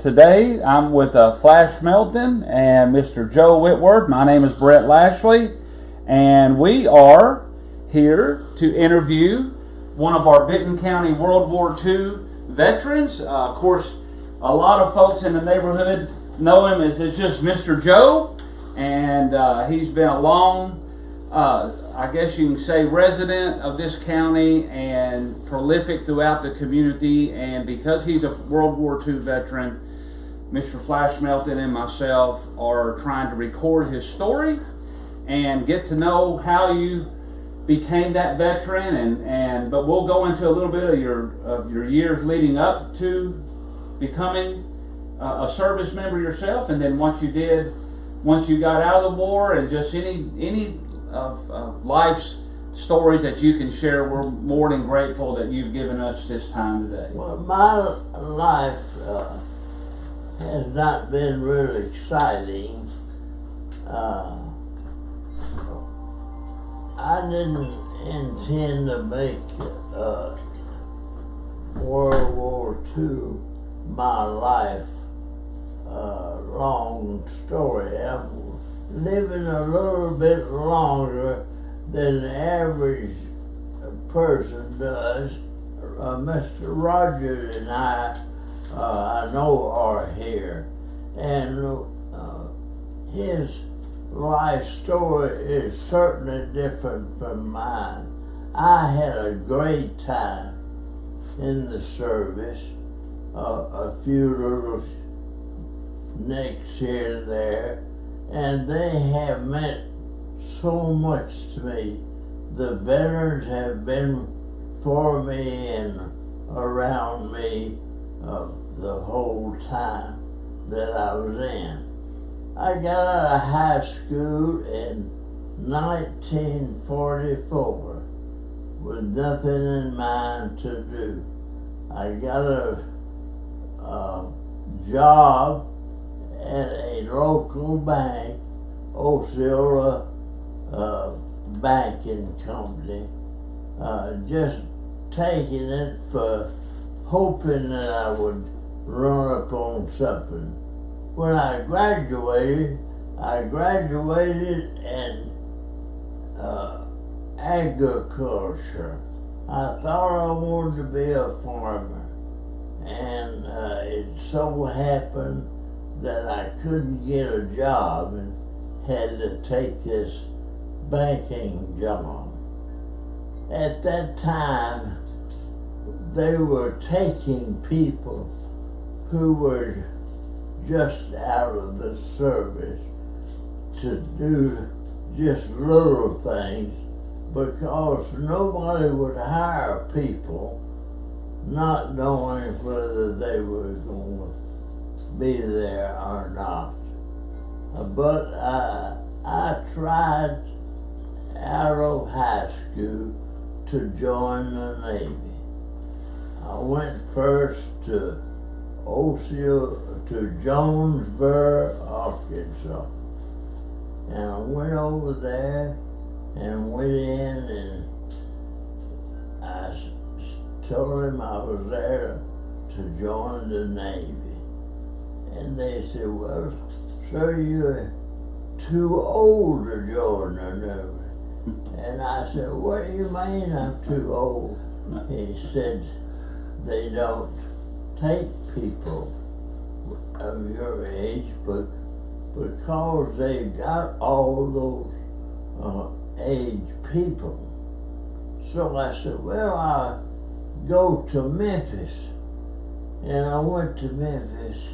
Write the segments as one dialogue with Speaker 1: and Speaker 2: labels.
Speaker 1: Today I'm with Flash Melton and Mr. Joe Whitworth. My name is Brett Lashley, and we are here to interview one of our Benton County World War II veterans. Of course, a lot of folks in the neighborhood know him as just Mr. Joe, and he's been a long, I guess you can say, resident of this county and prolific throughout the community. And because he's a World War II veteran, Mr. Flash Melton and myself are trying to record his story and get to know how you became that veteran. But we'll go into a little bit of your years leading up to becoming a service member yourself, and then once you got out of the war, and just any of life's stories that you can share. We're more than grateful that you've given us this time today.
Speaker 2: Well, my life has not been really exciting. I didn't intend to make World War II my life long story. I'm living a little bit longer than the average person does. Mr. Rogers and I know are here, and his life story is certainly different from mine. I had a great time in the service, a few little nicks here and there, and they have meant so much to me. The veterans have been for me and around me the whole time that I was in. I got out of high school in 1944 with nothing in mind to do. I got a job at a local bank, Osceola Banking Company, just taking it for hoping that I would run up on something. When I graduated in agriculture. I thought I wanted to be a farmer, and it so happened that I couldn't get a job and had to take this banking job. At that time, they were taking people who were just out of the service to do just little things, because nobody would hire people not knowing whether they were going to be there or not. But I tried out of high school to join the Navy. I went first to Jonesboro, Arkansas. And I went over there and went in, and I told him I was there to join the Navy. And they said, "Well, sir, you're too old to join the Navy." And I said, "What do you mean I'm too old?" He said, "They don't take people of your age, but because they've got all those age people." So I said, "Well, I'll go to Memphis." And I went to Memphis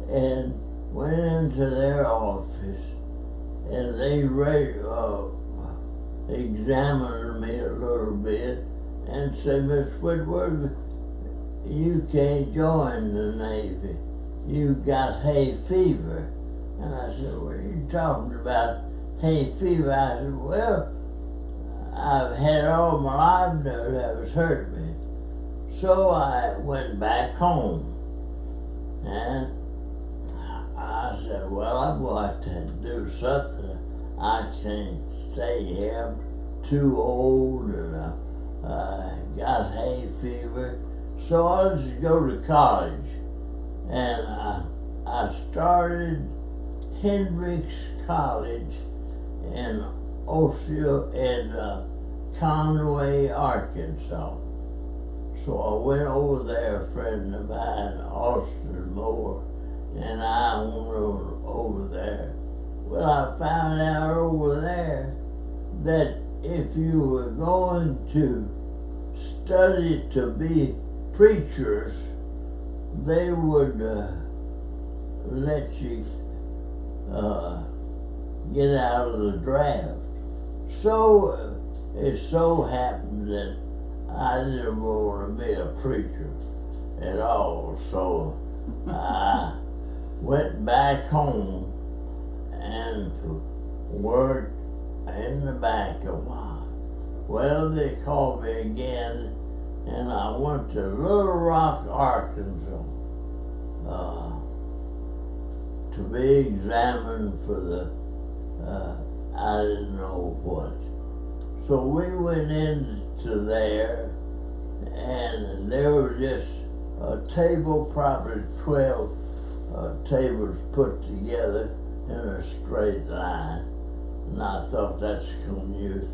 Speaker 2: and went into their office, and they examined me a little bit and said, "Miss Whitworth, you can't join the Navy. You've got hay fever." And I said, "What are you talking about, hay fever?" I said, "Well, I've had all my life that was hurting me." So I went back home, and I said, "Well, I'm going to do something. I can't stay here. I'm too old, and I got hay fever. So I'll just go to college." and I started Hendrix College in Conway, Arkansas. So I went over there, a friend of mine, Austin Moore, and I went over there. Well, I found out over there that if you were going to study to be preachers, they would let you get out of the draft. So it so happened that I didn't want to be a preacher at all, so I went back home and worked in the bank a while. Well, they called me again, and I went to Little Rock, Arkansas, to be examined for the, I didn't know what. So we went into there, and there was just a table, probably 12 tables put together in a straight line. And I thought that's unusual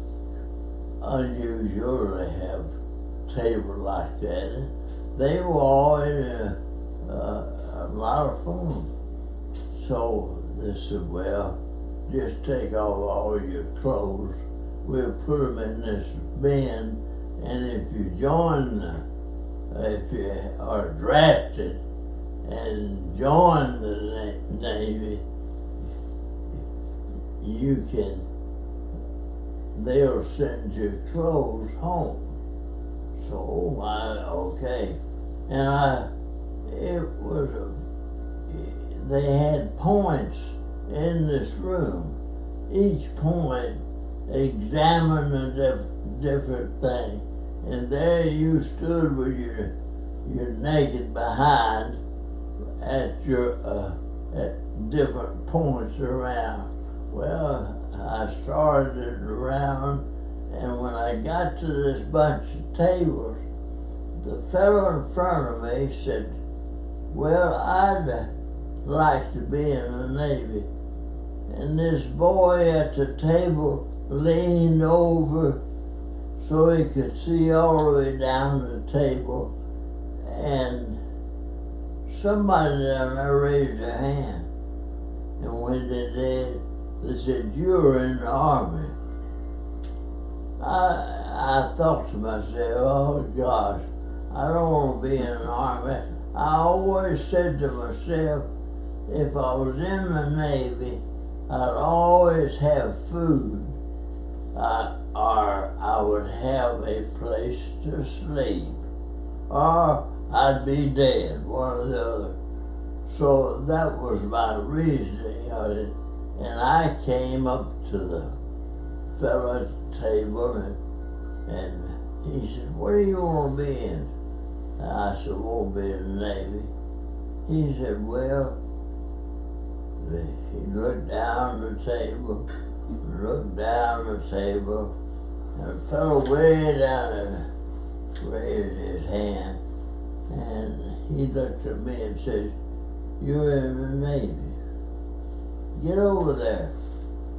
Speaker 2: to have a table like that. They were all in a lot of fun. So they said, well, just take off all your clothes. We'll put them in this bin, and if you if you are drafted and join the Navy, they'll send your clothes home. So okay. And they had points in this room. Each point examined a different thing. And there you stood with your naked behind at at different points around. Well, I started around, and when I got to this bunch of tables, the fellow in front of me said, well, I'd like to be in the Navy. And this boy at the table leaned over so he could see all the way down the table, and somebody down there raised their hand. And when they did, they said, you're in the Army. I thought to myself, oh gosh, I don't want to be in the Army. I always said to myself, if I was in the Navy, I'd always have food, or I would have a place to sleep, or I'd be dead, one or the other. So that was my reasoning of it. And I came up to the fellow at the table, and he said, what do you want to be in? And I said, I want to be in the Navy. He said, well, he looked down the table, and a fellow way down there raised his hand, and he looked at me and said, you're in the Navy. Get over there.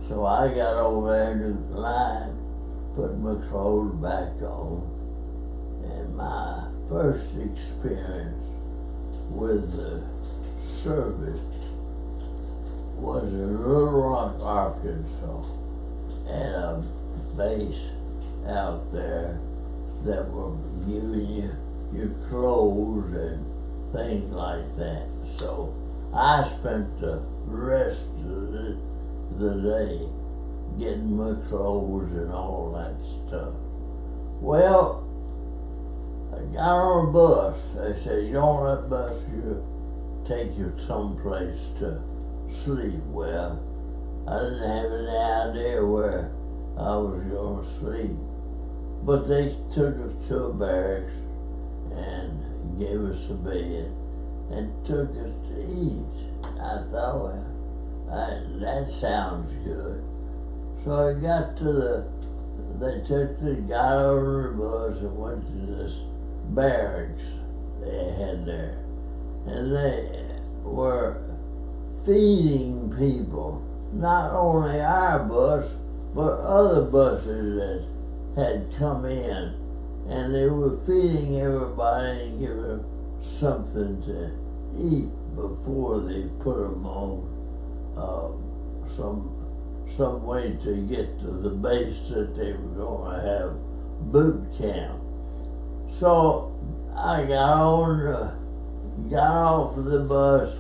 Speaker 2: So I got over there to the line, put my clothes back on, and my first experience with the service was in Little Rock, Arkansas, at a base out there that were giving you your clothes and things like that. So I spent the rest of the day getting my clothes and all that stuff. Well, I got on a bus. They said, you don't let the bus take you someplace to sleep. Well, I didn't have any idea where I was going to sleep. But they took us to a barracks and gave us a bed and took us to eat. I thought, well, that sounds good. So I got to got over the bus and went to this barracks they had there. And were feeding people, not only our bus, but other buses that had come in, and they were feeding everybody and giving them something to eat before they put them on some way to get to the base that they were going to have boot camp. So I got off of the bus,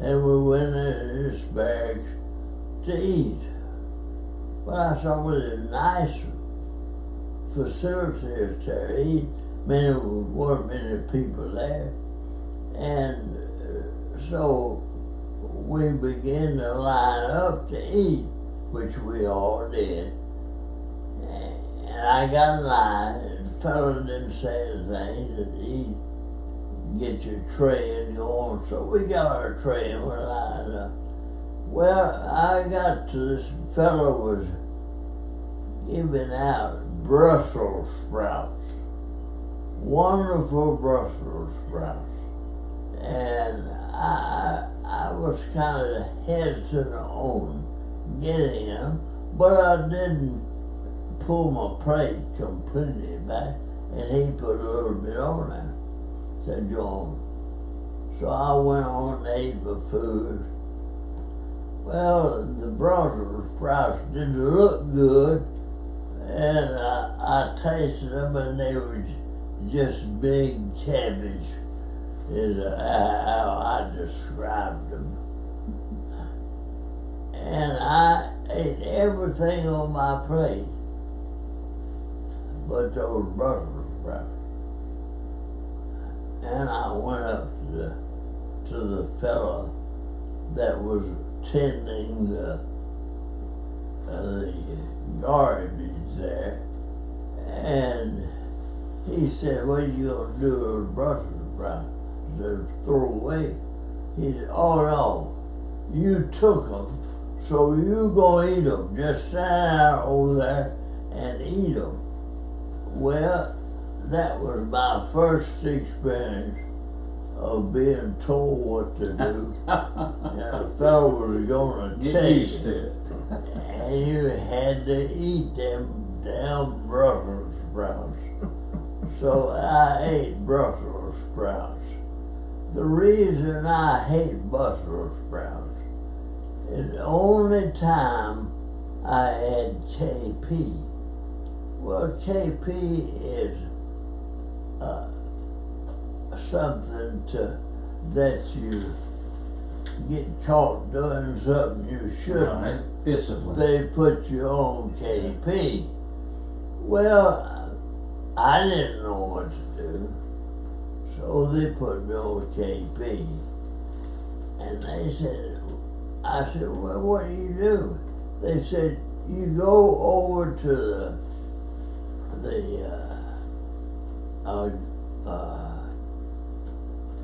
Speaker 2: and we went in this barracks to eat. But I saw it was a nice facilities to eat. There weren't many people there, and so we began to line up to eat, which we all did. And I got in line, and the fellow didn't say anything. He said, "Eat, get your tray and go on." So we got our tray and we lined up. Well, I got to this fellow was giving out Brussels sprouts, wonderful Brussels sprouts, and I was kind of hesitant on getting them, but I didn't pull my plate completely back, and he put a little bit on there. Said, "Go on." So I went on and ate the food. Well, the Brussels sprouts didn't look good, and I tasted them, and they were just big cabbage, is how I described them. And I ate everything on my plate but those Brussels sprouts. And I went up to the fellow that was tending the garbage there, and he said, "What are you gonna do with those Brussels sprouts?" I said, "Throw away." He said, "Oh no, you took them, so you go eat them. Just sit out over there and eat them." Well, that was my first experience of being told what to do, and a fellow was going to
Speaker 1: Get used to it.
Speaker 2: and you had to eat them damn Brussels sprouts. So I ate Brussels sprouts. The reason I hate Brussels sprouts is the only time I had KP. Well, KP is something that you get caught doing something you shouldn't.
Speaker 1: Right. Discipline.
Speaker 2: They put you on KP. Well, I didn't know what to do, so they put me on KP. And they said, I said, "Well, what do you do?" They said, "You go over to the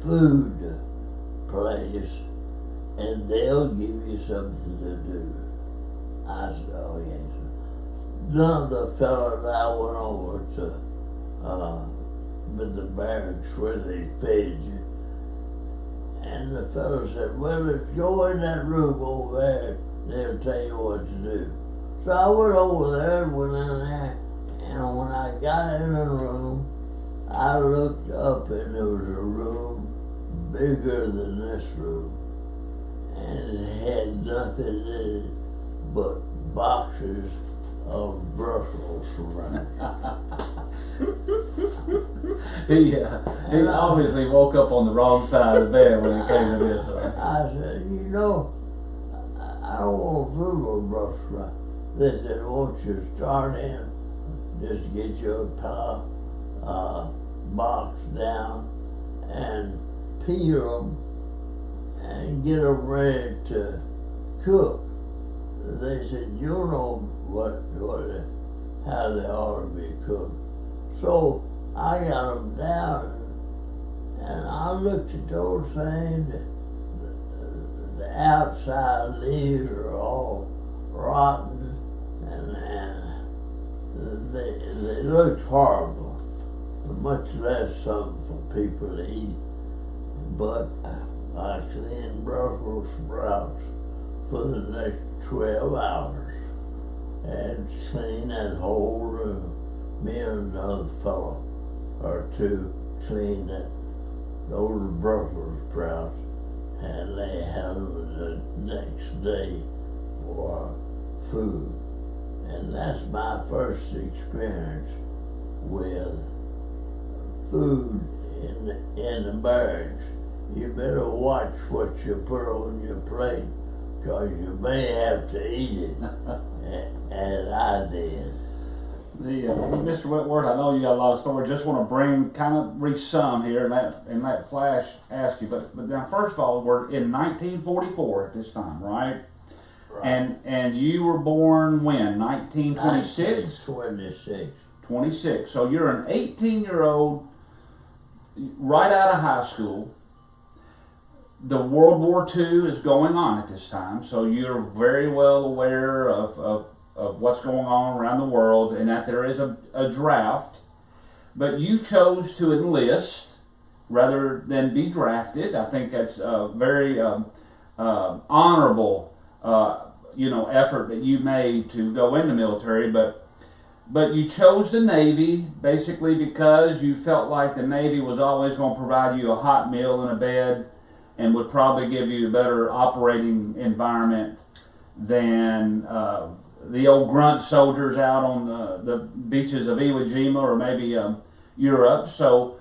Speaker 2: food place, and they'll give you something to do." I said, "Oh yes." None of the fellows I went over to the barracks where they fed you, and the fellow said, "Well, if you go in that room over there, they'll tell you what to do." So I went over there and went in there, and when I got in the room, I looked up and there was a room bigger than this room, and it had nothing in it but boxes of Brussels sprouts.
Speaker 1: He obviously woke up on the wrong side of the bed when it came to this.
Speaker 2: I said, "You know, I don't want food with Brussels sprouts." They said, "Won't you start in? Just get your box down and peel them and get them ready to cook." They said, "You know how they ought to be cooked." So I got them down, and I looked at those things. The outside leaves are all rotten, and they looked horrible, much less something for people to eat. But I cleaned Brussels sprouts for the next 12 hours. And clean that whole room. Me and another fellow or two cleaned those Brussels sprouts, and they had them the next day for food. And that's my first experience with food in the barracks. You better watch what you put on your plate, because you may have to eat it, as I did.
Speaker 1: Mr. Whitworth, I know you got a lot of stories. Just want to kind of re-sum here and let Flash ask you. But now, first of all, we're in 1944 at this time, right?
Speaker 2: Right.
Speaker 1: And you were born when? 1926?
Speaker 2: 26.
Speaker 1: 26. So you're an 18-year-old right out of high school. The World War II is going on at this time, so you're very well aware of what's going on around the world, and that there is a draft. But you chose to enlist rather than be drafted. I think that's a very honorable effort that you made to go in the military. But you chose the Navy basically because you felt like the Navy was always going to provide you a hot meal and a bed, and would probably give you a better operating environment than the old grunt soldiers out on the beaches of Iwo Jima or maybe Europe. So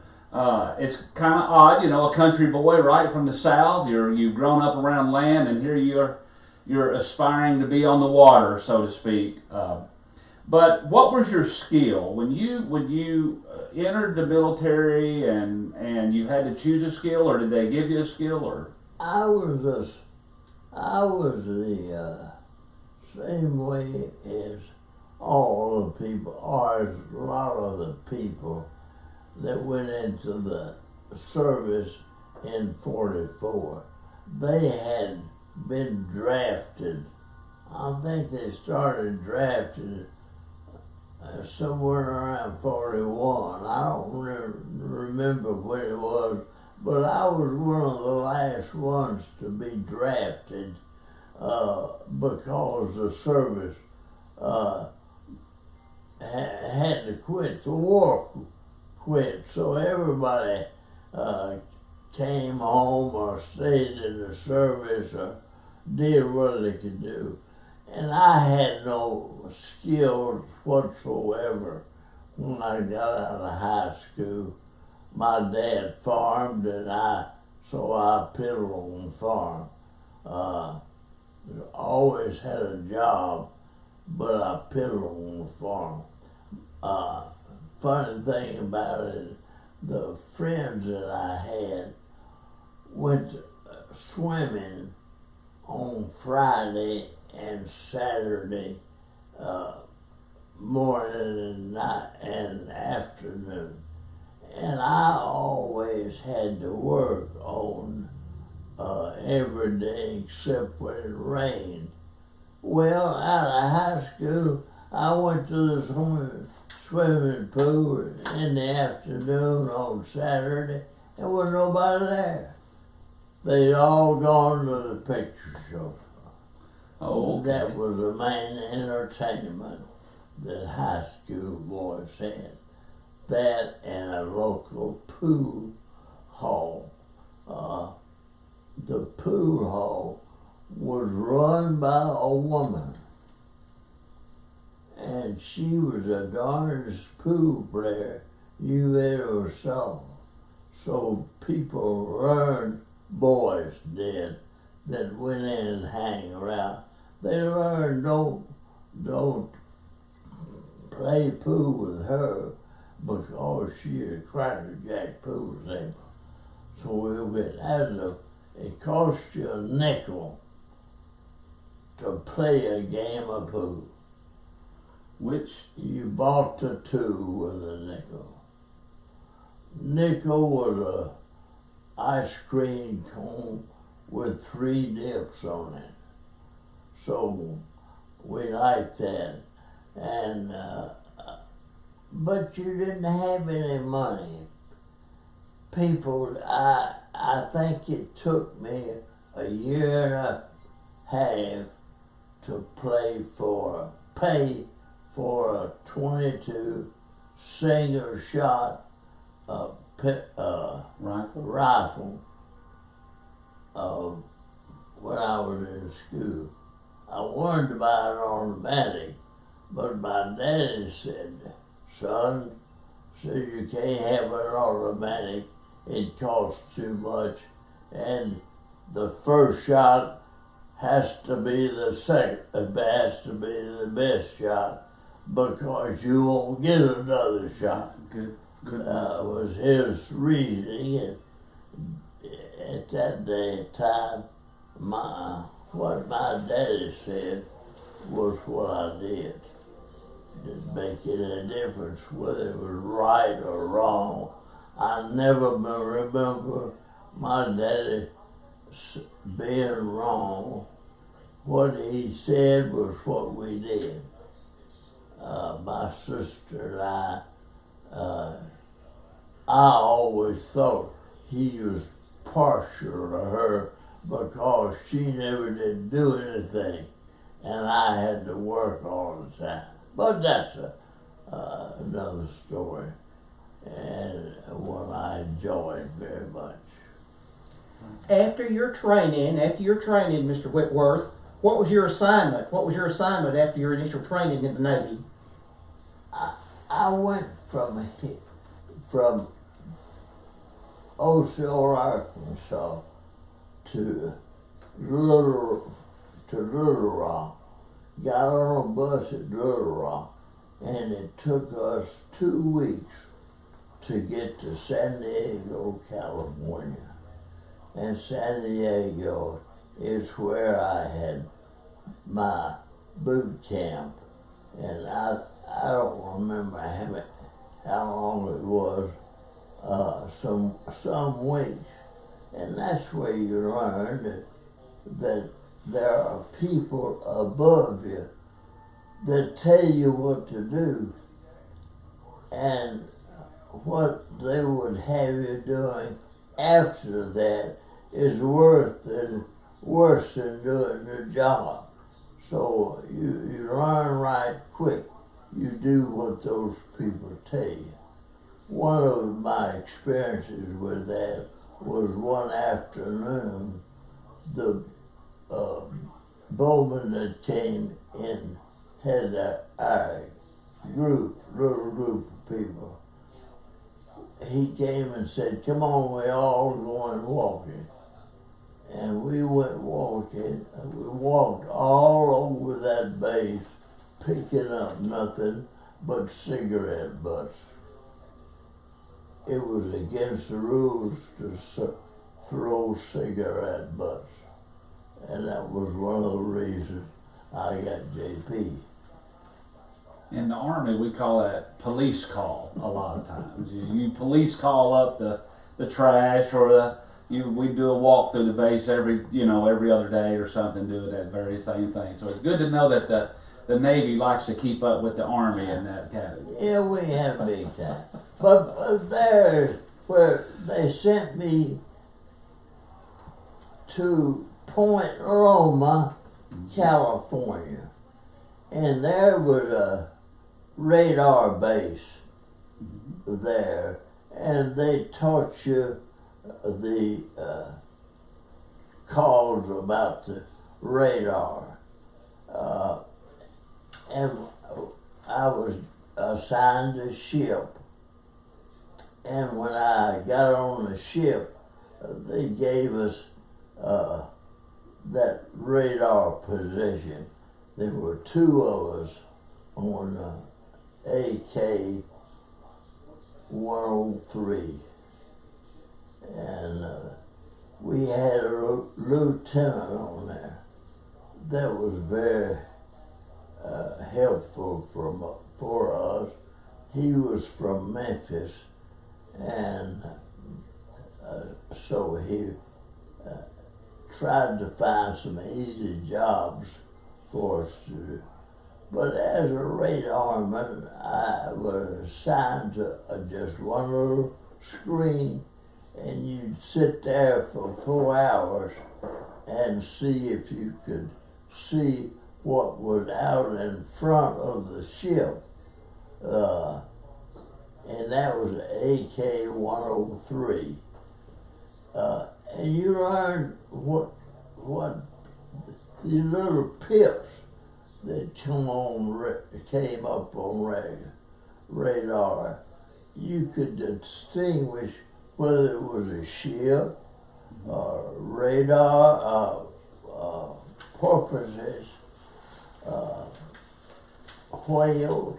Speaker 1: it's kind of odd, a country boy right from the South. You've grown up around land, and here you're aspiring to be on the water, so to speak. But what was your skill when you entered the military and you had to choose a skill, or did they give you a skill? Or
Speaker 2: I was the same way as all the people, or as a lot of the people that went into the service in 44. They had been drafted. I think they started drafting somewhere around 41. I don't remember when it was, but I was one of the last ones to be drafted because the service had to quit. The war quit, so everybody came home or stayed in the service or did what they could do. And I had no skills whatsoever when I got out of high school. My dad farmed, so I piddled on the farm. Always had a job, but I piddled on the farm. Funny thing about it, the friends that I had went swimming on Friday and Saturday morning and night and afternoon, and I always had to work on every day except when it rained. Well, out of high school, I went to the swimming pool in the afternoon on Saturday, and there was nobody there. They'd all gone to the picture show.
Speaker 1: Oh, okay.
Speaker 2: That was the main entertainment that high school boys had. That and a local pool hall. The pool hall was run by a woman, and she was the darndest pool player you ever saw. So people learned, boys did, that went in and hang around. They learned don't play pool with her because she's a crackerjack pool table. So it cost you a nickel to play a game of pool.
Speaker 1: which
Speaker 2: You bought the two with a nickel. Nickel was a ice cream cone with 3 dips on it. So we liked that. And but you didn't have any money. People, I I think it took me a year and a half to pay for a 22 single shot rifle when I was in school. I wanted to buy an automatic, but my daddy said, son, you can't have an automatic, it costs too much, and the first shot has to be the best shot, because you won't get another shot.
Speaker 1: Good.
Speaker 2: Was his reasoning, and at that time, what my daddy said was what I did. Didn't make any difference whether it was right or wrong. I never remember my daddy being wrong. What he said was what we did. My sister and I always thought he was partial to her because she never did do anything, and I had to work all the time. But that's another story, and one I enjoyed very much.
Speaker 3: After your training, Mr. Whitworth, what was your assignment? What was your assignment after your initial training in the Navy?
Speaker 2: I went from Osceola, Arkansas to Little Rock. Got on a bus at Little Rock, and it took us 2 weeks to get to San Diego, California. And San Diego is where I had my boot camp, and I don't remember how long it was, some weeks. And that's where you learn that there are people above you that tell you what to do, and what they would have you doing after that is worse than doing the job. So you learn right quick. You do what those people tell you. One of my experiences with that was one afternoon, the bowman that came in had our little group of people. He came and said, come on, we all going walking. And we went walking, and we walked all over that base, picking up nothing but cigarette butts. It was against the rules to throw cigarette butts. And that was one of the reasons I got JP.
Speaker 1: In the Army, we call that police call a lot of times. You police call up the trash, or we do a walk through the base every other day or something, doing that very same thing. So it's good to know that the Navy likes to keep up with the Army in that category.
Speaker 2: Yeah, we had a big time. But there's where they sent me to Point Loma, California. And there was a radar base there, and they taught you the calls about the radar. And I was assigned a ship. And when I got on the ship, they gave us that radar position. There were 2 of us on AK 103. And we had a lieutenant on there that was very helpful for us. He was from Memphis, and so he tried to find some easy jobs for us to do. But as a radarman, I was assigned to just one little screen, and you'd sit there for 4 hours and see if you could see what was out in front of the ship. And that was AK-103. And you learned what these little pips that came up on radar. You could distinguish whether it was a ship, radar, porpoises, whales,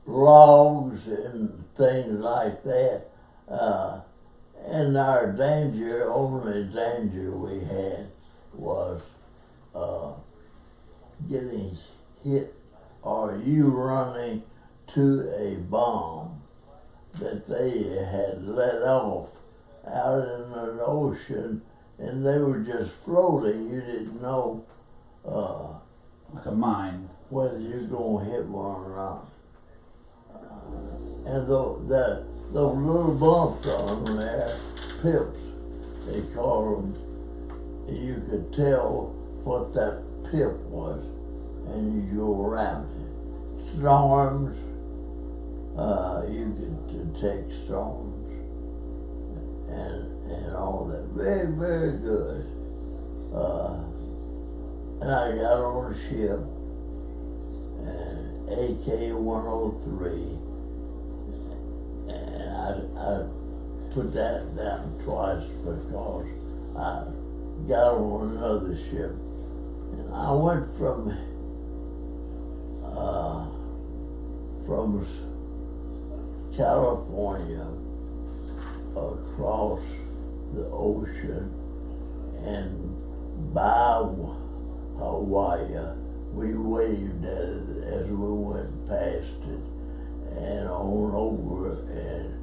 Speaker 2: logs, and things like that. And our only danger we had was getting hit or you running to a bomb that they had let off out in an ocean, and they were just floating. You didn't know
Speaker 1: like a mine,
Speaker 2: whether you're going to hit one or not. And those little bumps on them there, pips, they call them, you could tell what that pip was, and you go around it. Storms, you could detect storms and all that. Very, very good. And I got on a ship, and AK-103, and I put that down twice because I got on another ship. And I went from California across the ocean and by Hawaii. We waved at it as we went past it and on over and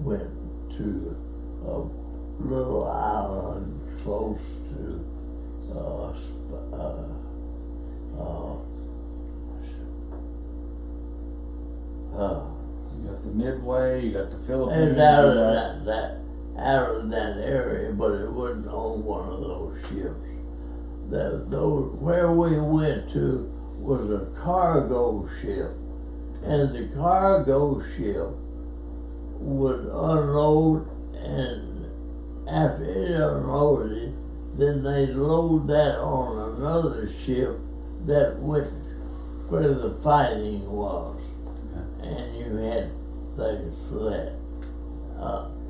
Speaker 2: went to a little island close to
Speaker 1: you got the Midway, you got the Philippines.
Speaker 2: and out of that area, but it wasn't on one of those ships. Where we went to was a cargo ship, and the cargo ship would unload, and after it unloaded, then they'd load that on another ship that went where the fighting was, and you had things for that.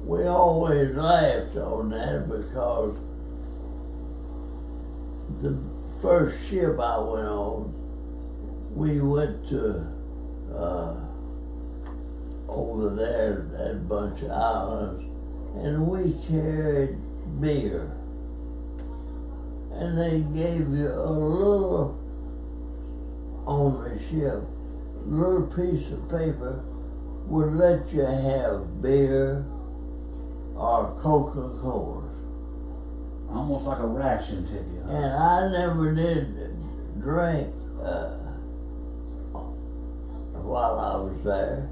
Speaker 2: We always laughed on that because the first ship I went on, we went to over there, that bunch of islands, and we carried beer. And they gave you a little, on the ship, little piece of paper would let you have beer or Coca-Cola.
Speaker 1: Almost like a ration ticket. Huh?
Speaker 2: And I never did drink while I was there.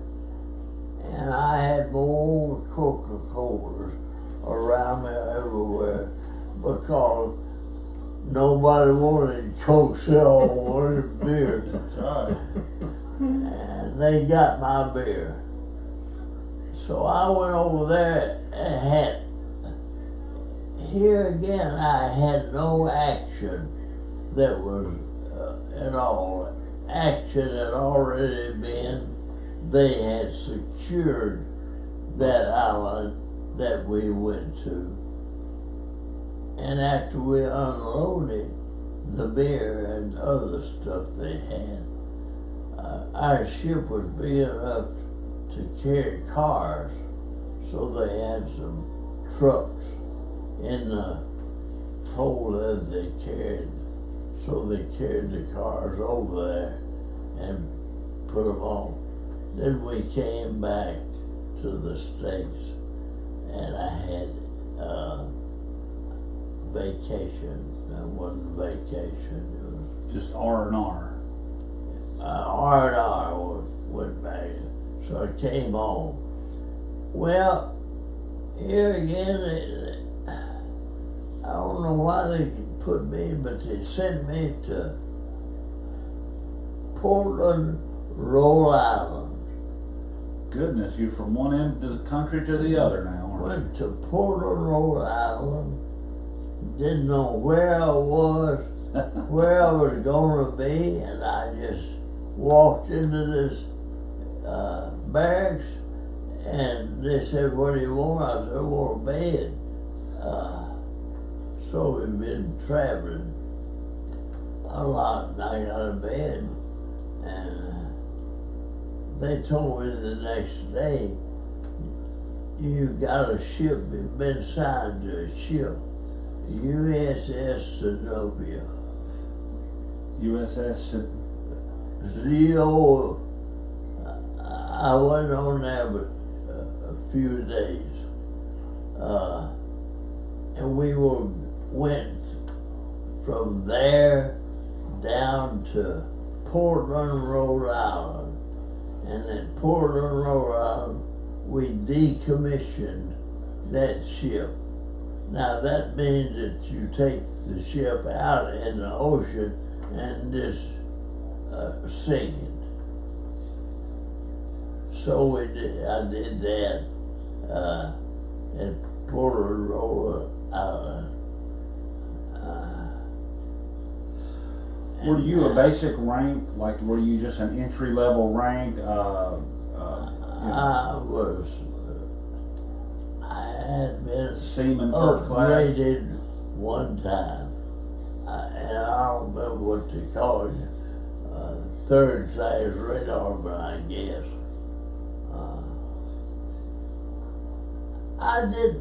Speaker 2: And I had more Coca-Colas around me everywhere because nobody wanted Coke, so they all wanted beer.
Speaker 1: That's right.
Speaker 2: And they got my beer. So I went over there and here again, I had no action that was at all. Action had already been, they had secured that island that we went to. And after we unloaded the beer and other stuff they had, our ship was big enough to carry cars, so they had some trucks in the hold that they carried, so they carried the cars over there and put them on. Then we came back to the States, and I had vacation. That wasn't vacation, it was
Speaker 1: Just R&R.
Speaker 2: R&R went back. So I came home, Well, here again, I don't know why they put me, but they sent me to Portland, Rhode Island.
Speaker 1: Goodness, you're from one end of the country to the other now, aren't you?
Speaker 2: Went to Portland, Rhode Island. Didn't know where I was, where I was going to be, and I just walked into this barracks, and they said, "What do you want?" I said, "I want a bed." So we've been traveling a lot, and I got a bed, and they told me the next day, "You got a ship, you've been signed to a ship, USS Zenobia."
Speaker 1: USS.
Speaker 2: Zio, I went on there but a few days, and we went from there down to Portland, Rhode Island, and at Portland, Rhode Island, we decommissioned that ship. Now that means that you take the ship out in the ocean and just sink it. So I did that at Portland, Rhode Island.
Speaker 1: Were you a basic rank? Like, were you just an entry level rank?
Speaker 2: I had been
Speaker 1: Seaman first class.
Speaker 2: upgraded one time, and I don't remember what they call it, third class radarman, I guess. I did.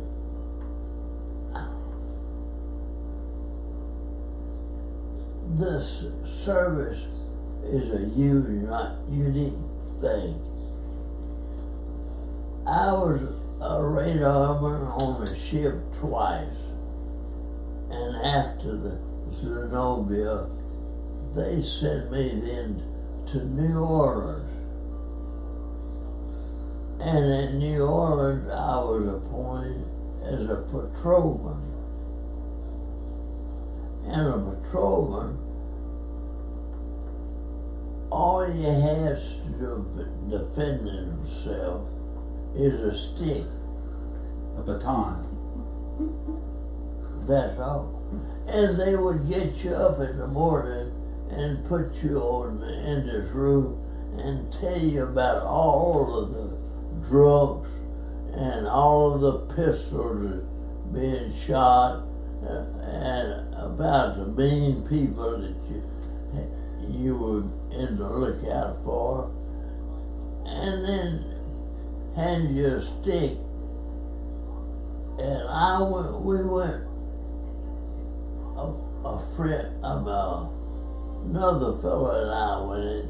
Speaker 2: This service is a unique thing. I was a radarman on the ship twice, and after the Zenobia, they sent me then to New Orleans. And in New Orleans, I was appointed as a patrolman. And a patrolman, all he has to do to defend himself is a stick.
Speaker 1: A baton.
Speaker 2: That's all. And they would get you up in the morning and put you in this room and tell you about all of the drunks and all of the pistols being shot and about the mean people that you were in the lookout for, and then hand you a stick. And we went, another fellow and I went in.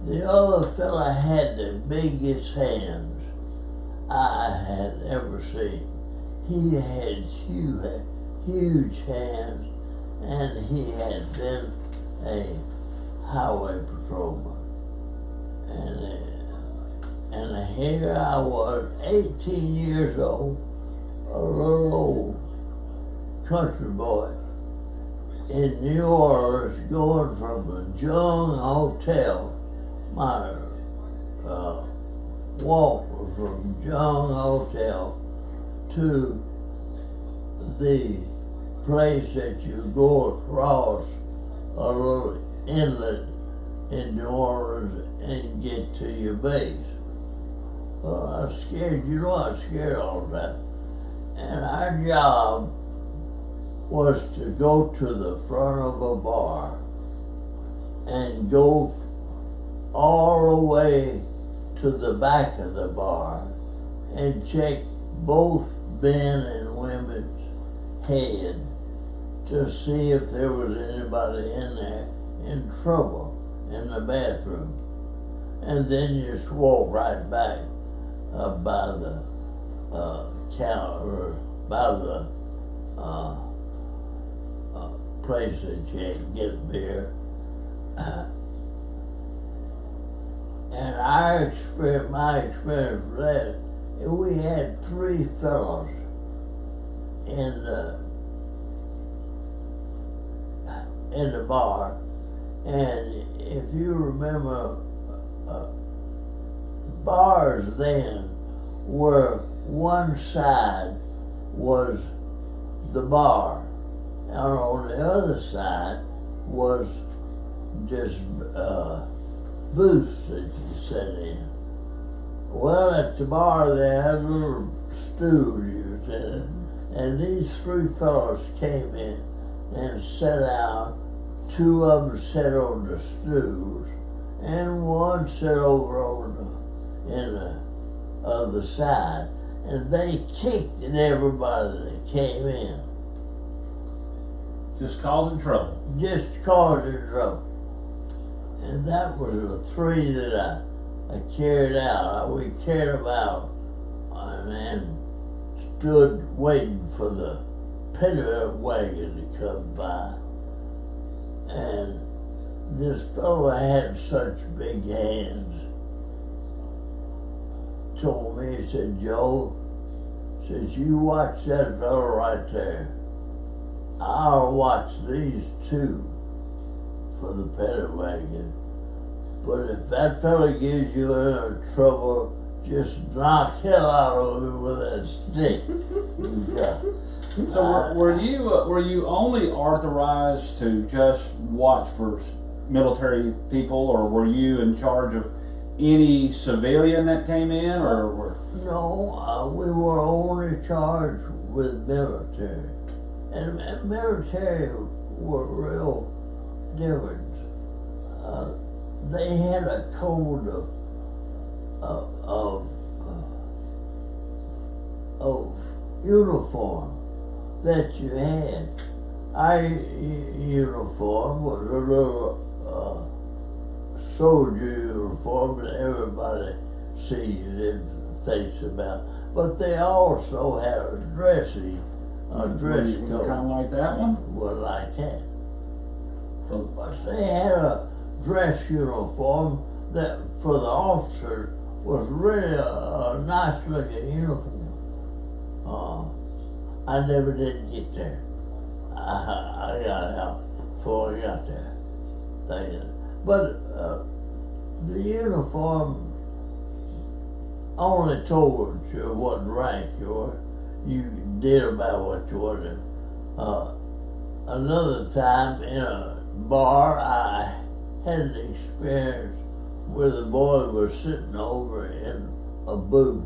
Speaker 2: The other fellow had the biggest hands I had ever seen. He had huge hands, and he had been a highway patrolman. And here I was, 18 years old, a little old country boy in New Orleans, going from the Jung Hotel. My walk was from Jung Hotel to the place that you go across a little inlet in New Orleans and get to your base. Well, I was scared, I was scared all the time. And our job was to go to the front of a bar and go all the way to the back of the bar and check both men and women's head to see if there was anybody in there in trouble in the bathroom. And then you just walk right back by the counter, by the place that you had to get beer. And my experience with that we had three fellows in the bar, and if you remember, bars then were one side was the bar, and on the other side was just booths that you sat in. Well, at the bar they had little stools used in it, and these three fellows came in and sat down. Two of them sat on the stools, and one sat over on in the other side, and they kicked at everybody that came in.
Speaker 1: Just causing trouble.
Speaker 2: Just causing trouble. And that was the three that I carried out. We carried them out and then stood waiting for the pediment wagon to come by. And this fellow had such big hands told me, he said, "Joe," says, "you watch that fellow right there. I'll watch these two for the pediment wagon. But if that fellow gives you any trouble, just knock hell out of him with that stick." Yeah.
Speaker 1: So were you only authorized to just watch for military people, or were you in charge of any civilian that came in, or were?
Speaker 2: No, we were only charged with military, and military were real different. They had a code of uniform that you had. Our uniform was a little soldier uniform that everybody sees and thinks about, but they also had a dress code.
Speaker 1: Kind of like that one?
Speaker 2: Was like that.
Speaker 1: So,
Speaker 2: But they had a dress uniform that for the officers was really a nice looking uniform. I never did get there. I got out before I got there. But the uniform only told you what rank you were. You did about what you wanted. Another time in a bar, I had an experience where the boy was sitting over in a booth.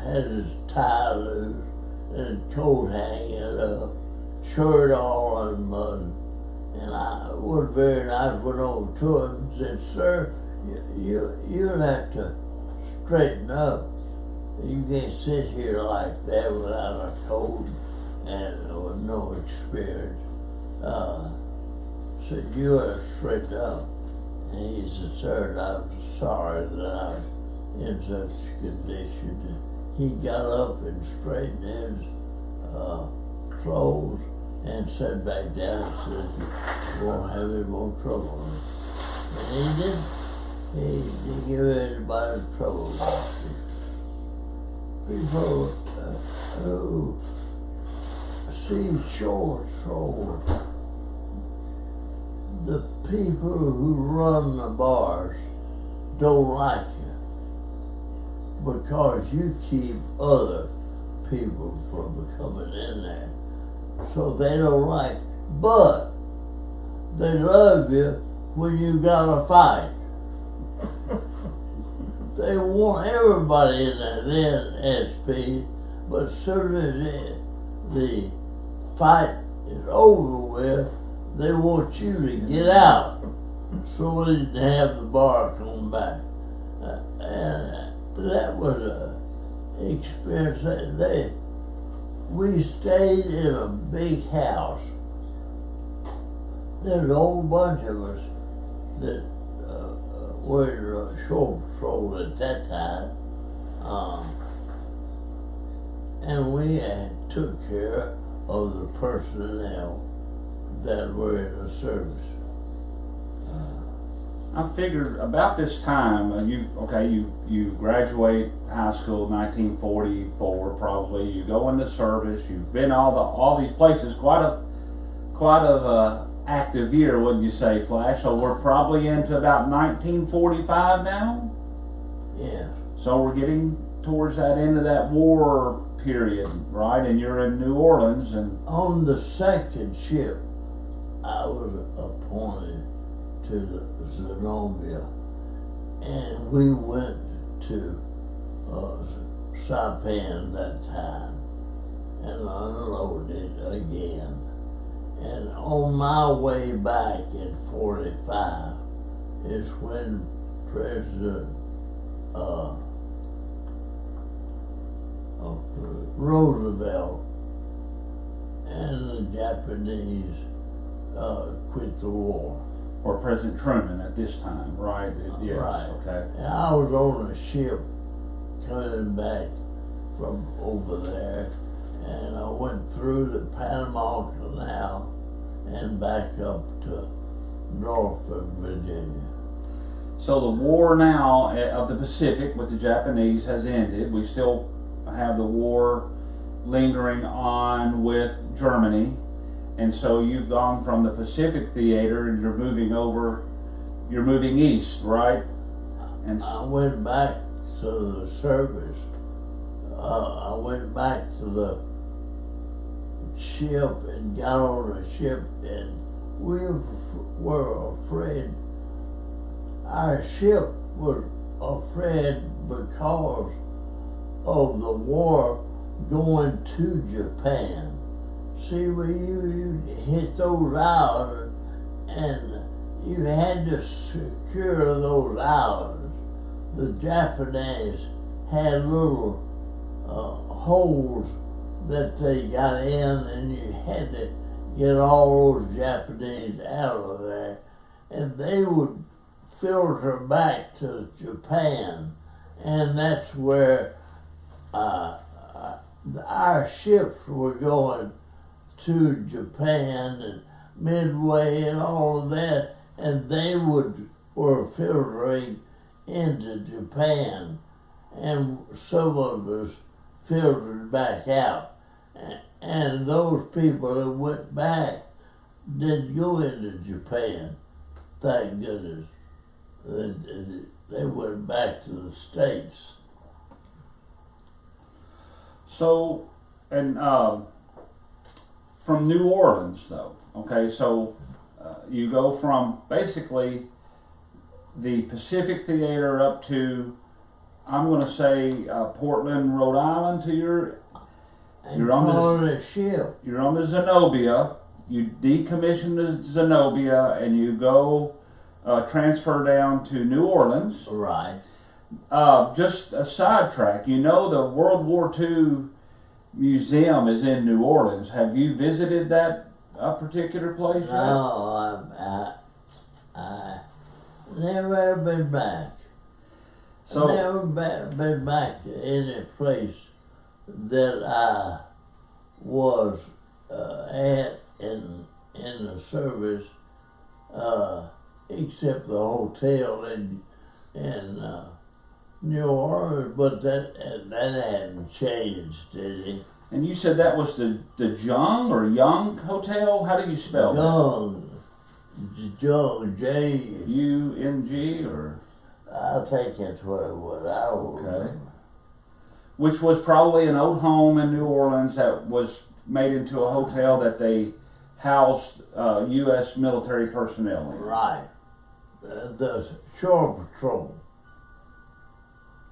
Speaker 2: Had his tie loose and his coat hanging up, shirt all in mud. And I was very nice, went over to him and said, "Sir, you'll have to straighten up. You can't sit here like that without a coat and with no experience." Said, "You ought to straighten up." And he said, "Sir, I'm sorry that I'm in such condition." He got up and straightened his clothes and sat back down and said, "You won't have any more trouble." And he didn't give anybody trouble. People who see short soul, the people who run the bars don't like you because you keep other people from coming in there. So they don't like, but they love you when you got a fight. They want everybody in there, then SP, but as soon as the fight is over with, they want you to get out so they can have the bar come back. And that was an experience. We stayed in a big house. There's a whole bunch of us that were in shore patrol at that time. And we took care of the personnel that were in the service.
Speaker 1: I figured about this time, you graduate high school 1944 probably. You go into service. You've been all these places. Quite a active year, wouldn't you say, Flash? So we're probably into about 1945 now.
Speaker 2: Yeah.
Speaker 1: So we're getting towards that end of that war period, right? And you're in New Orleans, and
Speaker 2: On the second ship, I was appointed to the Zenobia, and we went to Saipan that time and unloaded again. And on my way back in 45 is when President Roosevelt and the Japanese quit the war.
Speaker 1: or President Truman at this time, right? Yes.
Speaker 2: Right.
Speaker 1: Okay.
Speaker 2: And I was on a ship coming back from over there, and I went through the Panama Canal and back up to Norfolk, Virginia.
Speaker 1: So the war now of the Pacific with the Japanese has ended. We still have the war lingering on with Germany. And so you've gone from the Pacific theater and you're moving east, right? And
Speaker 2: I went back to the service. I went back to the ship and got on the ship, and we were afraid. Our ship was afraid because of the war going to Japan. See, when you hit those islands, and you had to secure those islands, the Japanese had little holes that they got in, and you had to get all those Japanese out of there, and they would filter back to Japan, and that's where our ships were going to Japan and Midway and all of that, and they were filtering into Japan, and some of us filtered back out. And those people that went back didn't go into Japan, thank goodness. They went back to the States.
Speaker 1: so, and from New Orleans, though, okay, so you go from basically the Pacific Theater up to, I'm going to say, Portland, Rhode Island. You're on
Speaker 2: the ship.
Speaker 1: You're on the Zenobia. You decommission the Zenobia, and you go transfer down to New Orleans.
Speaker 2: Right.
Speaker 1: Just a sidetrack. You know, the World War II museum is in New Orleans. Have you visited that particular place yet?
Speaker 2: No, I never been back.
Speaker 1: So,
Speaker 2: Never been back to any place that I was at in the service, except the hotel in New Orleans, but that hadn't changed, did it?
Speaker 1: and you said that was the Jung or Young Hotel? How do you spell
Speaker 2: Young, J.
Speaker 1: that? UNG or?
Speaker 2: I think that's what it was. I don't remember.
Speaker 1: Which was probably an old home in New Orleans that was made into a hotel that they housed U.S. military personnel in.
Speaker 2: Right. The shore patrol.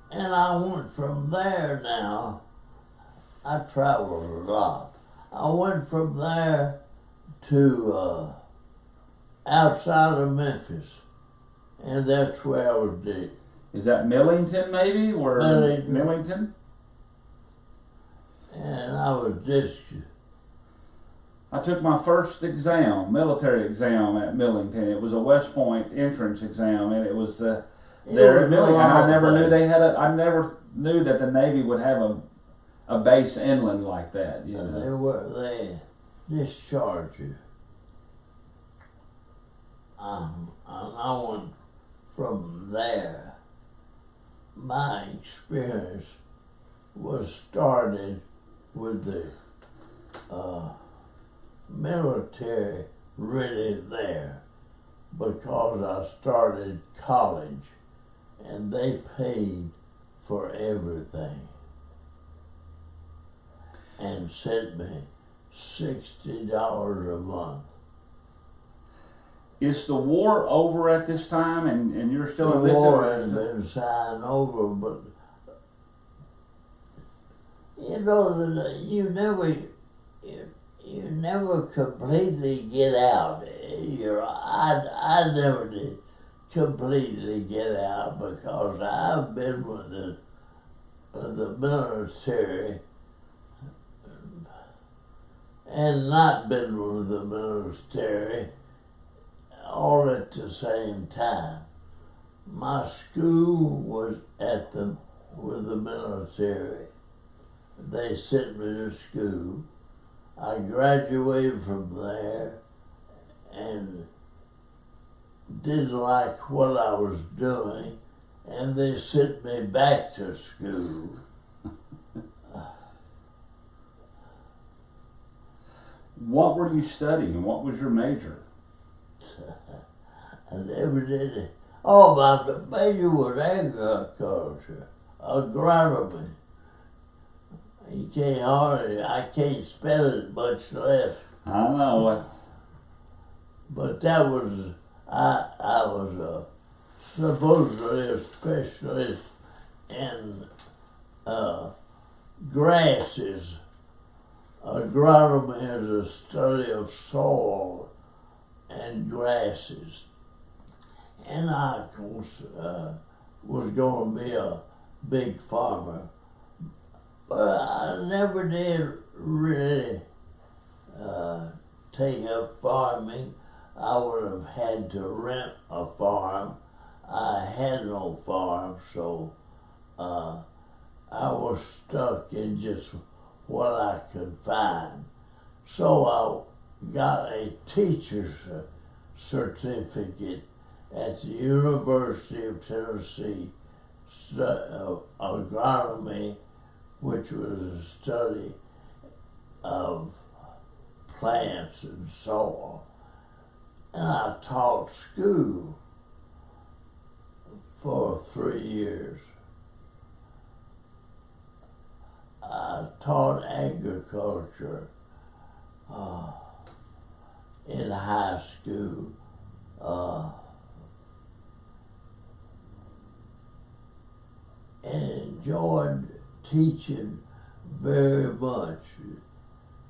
Speaker 2: And I went from there now. I traveled a lot. I went from there to outside of Memphis. And that's where I was dead.
Speaker 1: Is that Millington maybe? Or Millington?
Speaker 2: And I was just...
Speaker 1: I took my first exam, military exam at Millington. It was a West Point entrance exam, and it was there at Millington. I never knew they had I never knew that the Navy would have a base inland like that. You know?
Speaker 2: They discharged you. And I went from there, my experience was started with the military really there, because I started college and they paid for everything and sent me $60 a month.
Speaker 1: Is the war over at this time, and you're still
Speaker 2: The
Speaker 1: in this
Speaker 2: war
Speaker 1: area?
Speaker 2: has been signed over, but you know that you never completely get out. I never did completely get out, because I've been with the military and not been with the military all at the same time. My school was with the military. They sent me to school. I graduated from there and didn't like what I was doing, and they sent me back to school.
Speaker 1: What were you studying? What was your major?
Speaker 2: I never did it. Oh, my major was agriculture, agronomy. I can't spell it much less.
Speaker 1: I know it.
Speaker 2: But that was, I was supposedly a specialist in grasses. Agronomy is a study of soil and grasses. And I, of course, was going to be a big farmer. But I never did really take up farming. I would have had to rent a farm. I had no farm, so I was stuck in just what I could find. So I got a teacher's certificate at the University of Tennessee, agronomy, which was a study of plants and soil. And I taught school for 3 years. I taught agriculture in high school. And enjoyed teaching very much.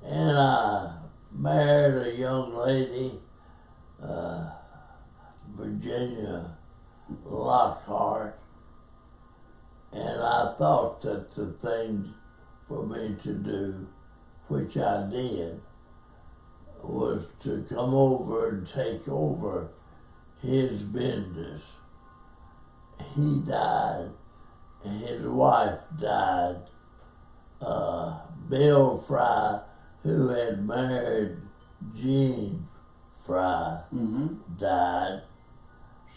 Speaker 2: And I married a young lady, Virginia Lockhart, and I thought that the thing for me to do, which I did, was to come over and take over his business. He died, and his wife died. Bill Fry, who had married Jean Fry, died.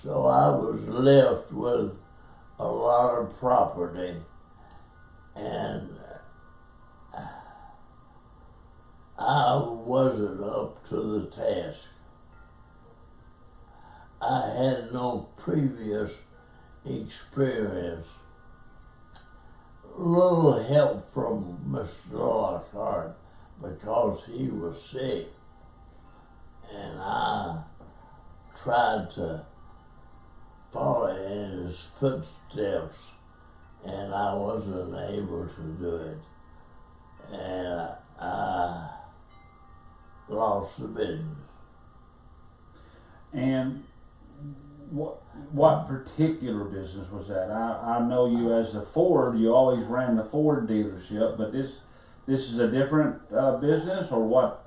Speaker 2: So I was left with a lot of property, and I wasn't up to the task. I had no previous experience. Little help from Mr. Lockhart because he was sick, and I tried to follow in his footsteps, and I wasn't able to do it, and I lost the business.
Speaker 1: And what particular business was that? I know you as the Ford. You always ran the Ford dealership, but this is a different business, or what?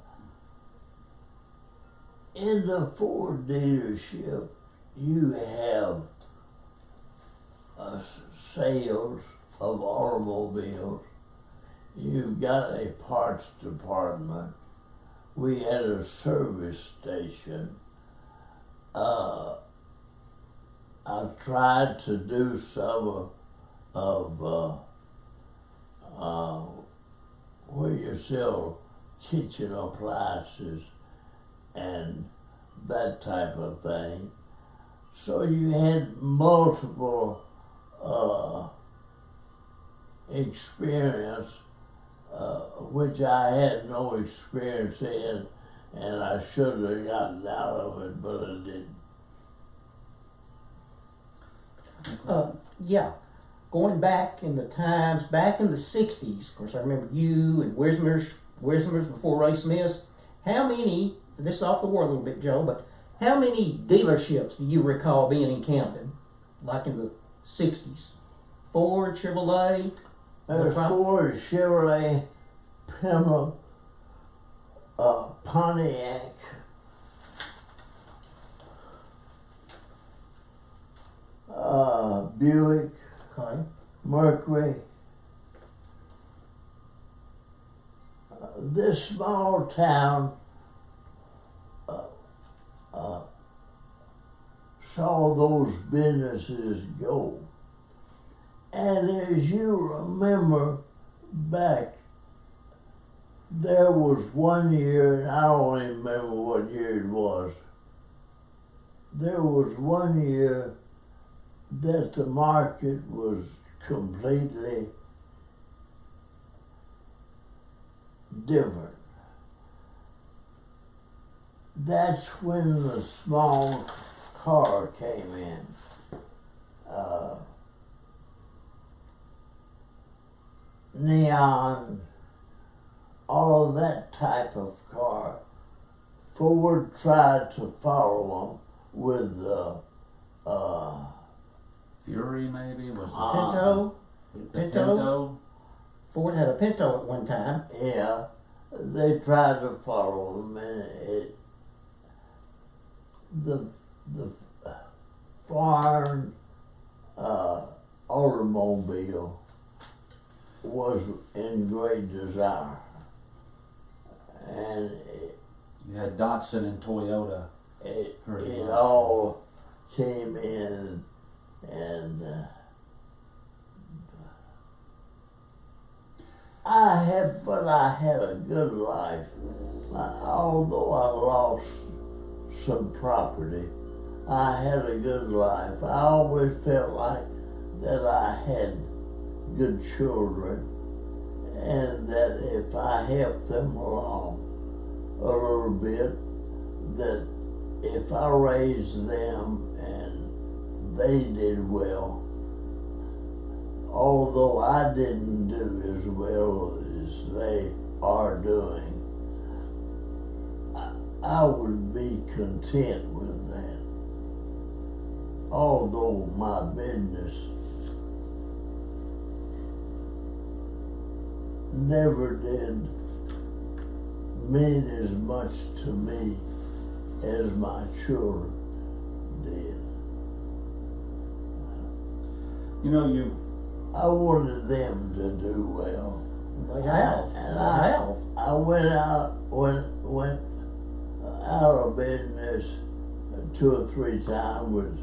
Speaker 2: In the Ford dealership, you have sales of automobiles. You've got a parts department. We had a service station. I tried to do some of where you sell kitchen appliances and that type of thing. So you had multiple experience, which I had no experience in, and I should have gotten out of it, but I didn't.
Speaker 3: Yeah, going back in the times, back in the 60s, of course I remember you and Wismer's before Ray Smith's. How many, this is off the war a little bit, Joe, but how many dealerships do you recall being in Camden, like in the 60s? Ford, Chevrolet?
Speaker 2: There's Ford, Chevrolet, Plymouth, Pontiac, Buick,
Speaker 3: Okay.
Speaker 2: Mercury. This small town saw those businesses go. And as you remember back, there was one year, and I don't even remember what year it was, there was one year that the market was completely different. That's when the small car came in. Neon, all of that type of car. Ford tried to follow them with
Speaker 1: Fury maybe was
Speaker 3: Pinto?
Speaker 1: the Pinto.
Speaker 3: Ford had a Pinto at one time.
Speaker 2: yeah, they tried to follow them, and the foreign automobile was in great desire, and
Speaker 1: You had Datsun and Toyota.
Speaker 2: it
Speaker 1: Very much.
Speaker 2: all came in, and I had a good life. Although I lost some property, I had a good life. I always felt like that I had good children, and that if I helped them along a little bit, that if I raised them and they did well, although I didn't do as well as they are doing, I would be content with that. Although my business never did mean as much to me as my children did.
Speaker 1: You know, you
Speaker 2: I wanted them to do well.
Speaker 3: They have.
Speaker 2: And
Speaker 3: They have.
Speaker 2: I went out of business 2 or 3 times with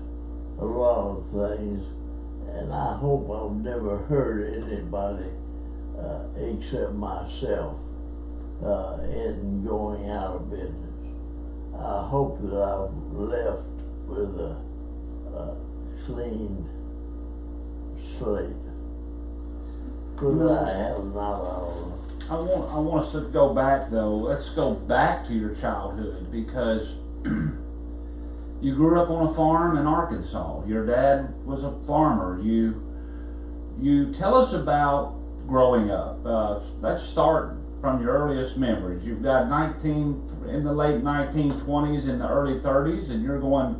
Speaker 2: a lot of things, and I hope I've never hurt anybody except myself in going out of business. I hope that I've left with a clean slate. But I have not all.
Speaker 1: I want us to go back though. Let's go back to your childhood, because you grew up on a farm in Arkansas. Your dad was a farmer. You tell us about growing up. Let's start from your earliest memories. You've got 19 in the late 1920s and the early 30s, and you're going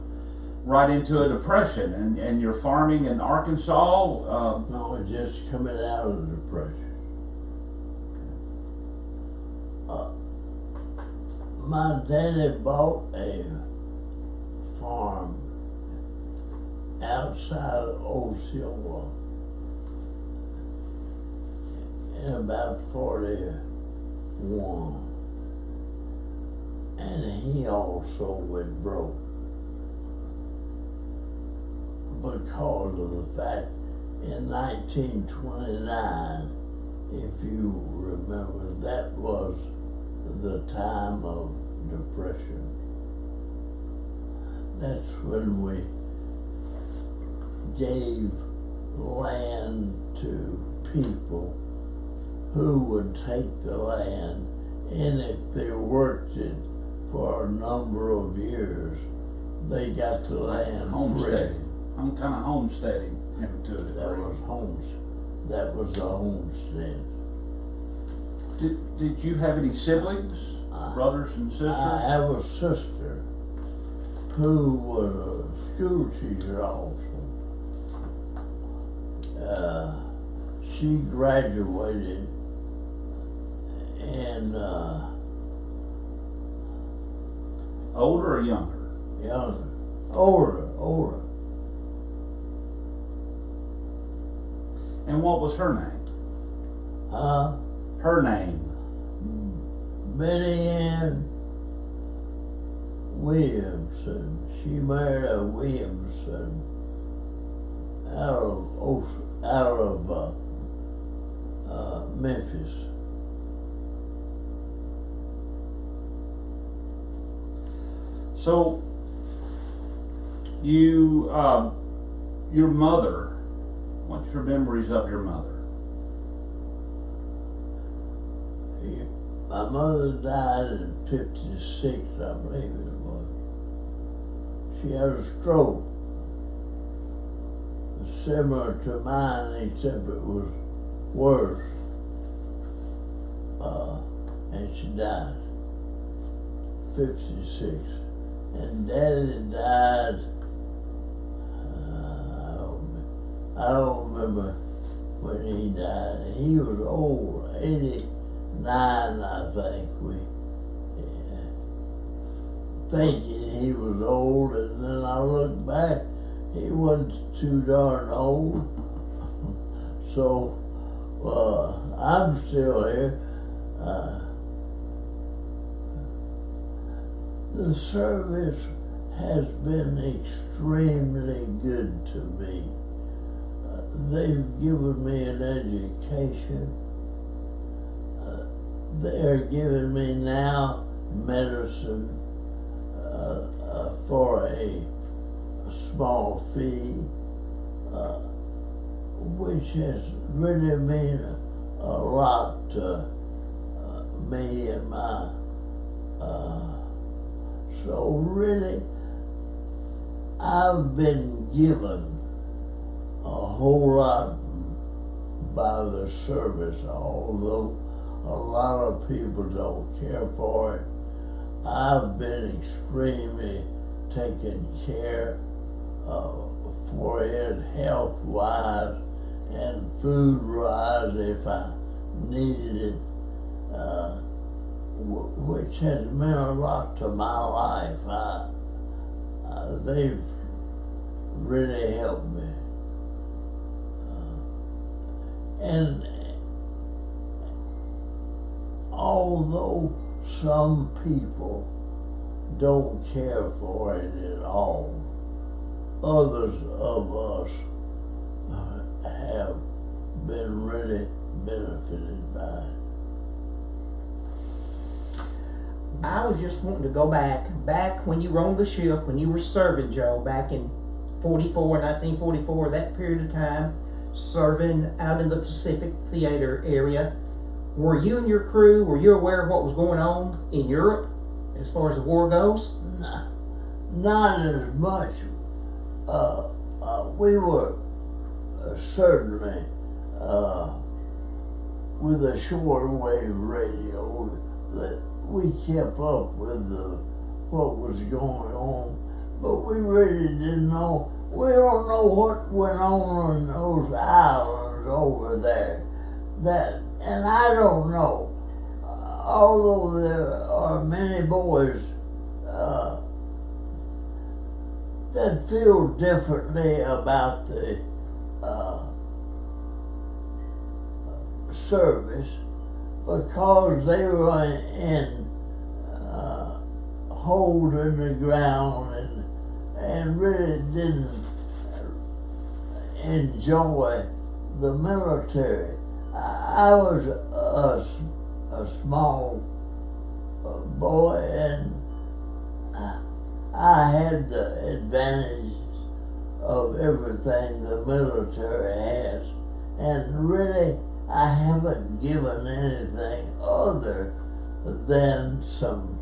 Speaker 1: right into a depression, and you're farming in Arkansas.
Speaker 2: No, just coming out of the depression. My daddy bought a farm outside of Osceola in about 41. And he also went broke. because of the fact in 1929, if you remember, that was the time of depression. That's when we gave land to people who would take the land, and if they worked it for a number of years, they got the land
Speaker 1: Homesteading. I'm kind of homesteading to a
Speaker 2: free.
Speaker 1: degree.
Speaker 2: That was a homestead.
Speaker 1: Did you have any siblings, brothers and sisters?
Speaker 2: I have a sister who was a school teacher also. She graduated and
Speaker 1: Older or younger?
Speaker 2: younger, older.
Speaker 1: And what was her name? Her name?
Speaker 2: Betty Ann Williamson. She married a Williamson out of Memphis.
Speaker 1: So, your mother, what's your memories of your mother?
Speaker 2: My mother died in '56, I believe it was. She had a stroke, similar to mine, except it was worse. And she died, 56. And Daddy died, I don't remember when he died. He was old, 89, I think. Thinking he was old, and then I looked back, he wasn't too darn old. So, I'm still here. The service has been extremely good to me. They've given me an education. They're giving me now medicine for a small fee, which has really meant a lot to me and my so really, I've been given a whole lot by the service, although a lot of people don't care for it. I've been extremely taken care of for it, health-wise and food-wise if I needed it. Which has meant a lot to my life. They've really helped me. And although some people don't care for it at all, others of us have been really benefited by it.
Speaker 3: I was just wanting to go back when you were on the ship, when you were serving, Joe, back in 1944, that period of time, serving out in the Pacific Theater area. Were you and your crew, were you aware of what was going on in Europe as far as the war goes?
Speaker 2: Not as much. We were certainly with a shortwave radio that we kept up with what was going on, but we really didn't know. We don't know what went on those islands over there. And I don't know. Although there are many boys that feel differently about the service, because they were in hole in the ground and really didn't enjoy the military. I was a small boy, and I had the advantages of everything the military has, and really I haven't given anything other than some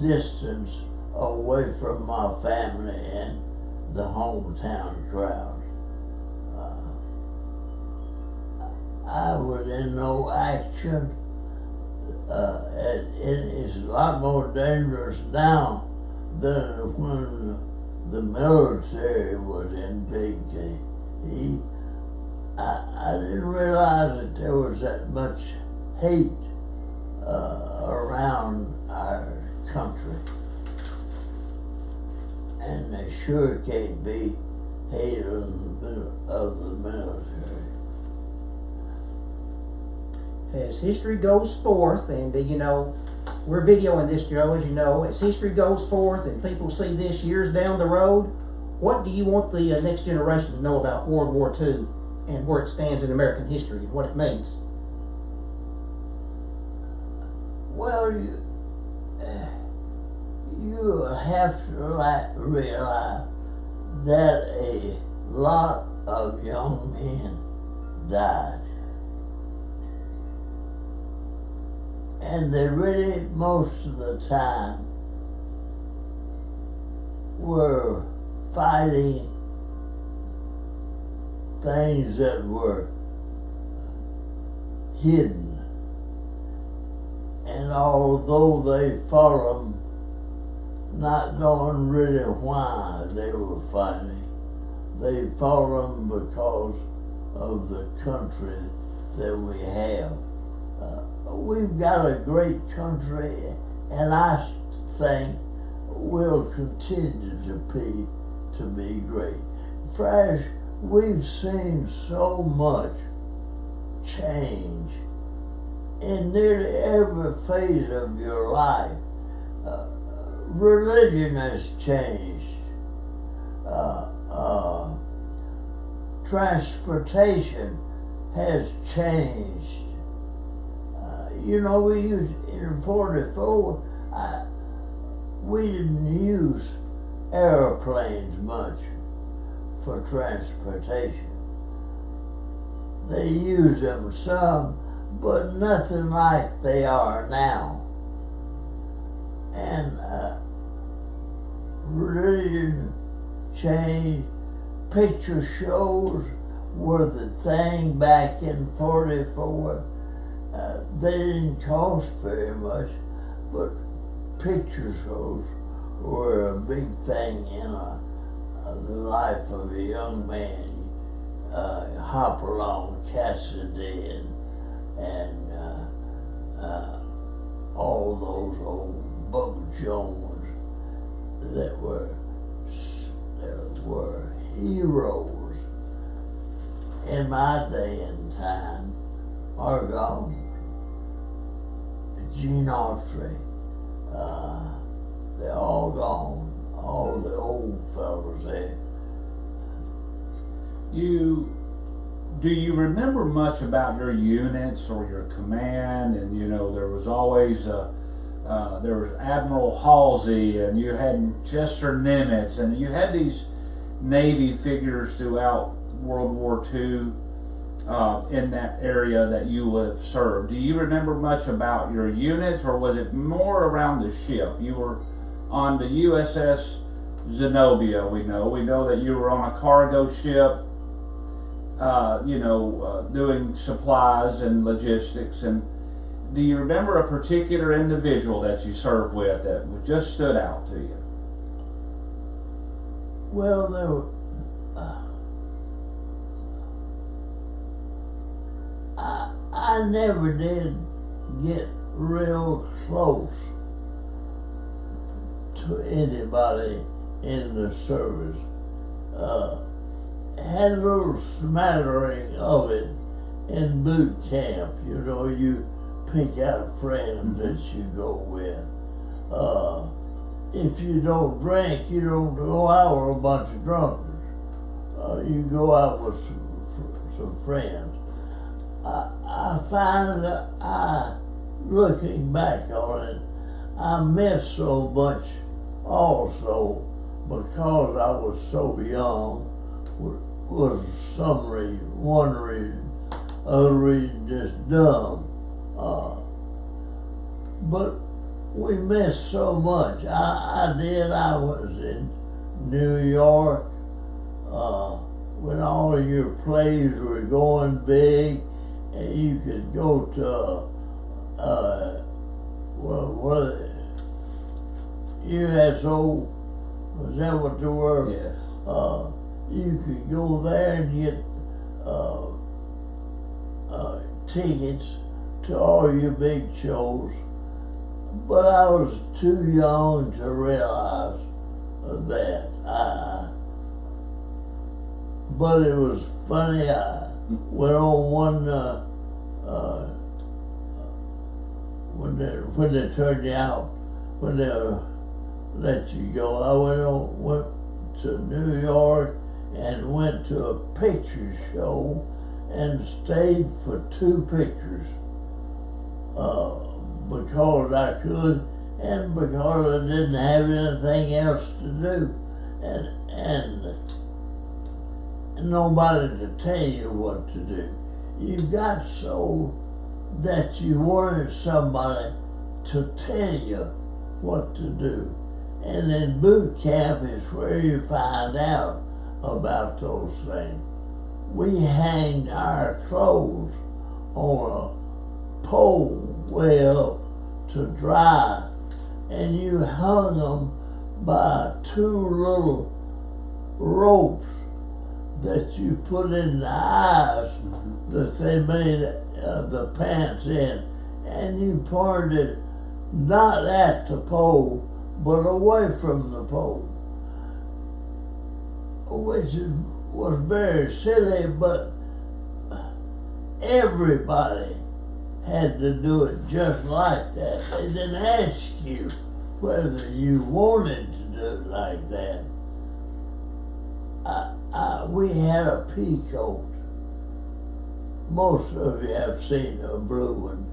Speaker 2: distance away from my family and the hometown crowd. I was in no action. It's a lot more dangerous now than when the military was in big heat. I didn't realize that there was that much hate around our country. And there sure can't be hate of the military.
Speaker 3: As history goes forth, and we're videoing this, Joe, as you know, as history goes forth and people see this years down the road, what do you want the next generation to know about World War II and where it stands in American history and what it means?
Speaker 2: Well, you have to realize that a lot of young men died. And they really, most of the time, were fighting things that were hidden. And although they fought them, not knowing really why they were fighting, they fought them because of the country that we have. We've got a great country, and I think will continue to be great. Fresh, we've seen so much change in nearly every phase of your life. Religion has changed. Transportation has changed. We used, in 44, we didn't use airplanes much for transportation. They used them some, but nothing like they are now. And religion changed. Picture shows were the thing back in 44. They didn't cost very much, but picture shows were a big thing in the life of a young man. Hopalong Cassidy and all those old Bubba Jones that were heroes in my day and time are gone. Gene Autry, they're all gone, all the old fellows there.
Speaker 1: Do you remember much about your units or your command? And there was always there was Admiral Halsey, and you had Chester Nimitz, and you had these Navy figures throughout World War II. In that area that you would have served. Do you remember much about your units, or was it more around the ship? You were on the USS Zenobia, we know that you were on a cargo ship, doing supplies and logistics. And do you remember a particular individual that you served with that just stood out to you?
Speaker 2: Well, there were, I never did get real close to anybody in the service. Had a little smattering of it in boot camp. You pick out friends that you go with. If you don't drink, you don't go out with a bunch of drunkards. you go out with some friends. I find that looking back on it, I miss so much also because I was so young, was some reason, one reason, other reason just dumb. But we missed so much. I was in New York, when all of your plays were going big, and you could go to, USO, was that what they were?
Speaker 1: Yes.
Speaker 2: You could go there and get tickets to all your big shows. But I was too young to realize that. But it was funny. I went on one when they turned you out, when they let you go. I went to New York and went to a picture show and stayed for 2 pictures. Because I could, and because I didn't have anything else to do, and nobody to tell you what to do. You got so that you wanted somebody to tell you what to do, and then boot camp is where you find out about those things. We hanged our clothes on a pole way up to dry, and you hung them by 2 little ropes that you put in the eyes that they made the pants in, and you pointed it not at the pole but away from the pole, which was very silly, but everybody had to do it just like that. They didn't ask you whether you wanted to do it like that. We had a pea coat. Most of you have seen a blue one,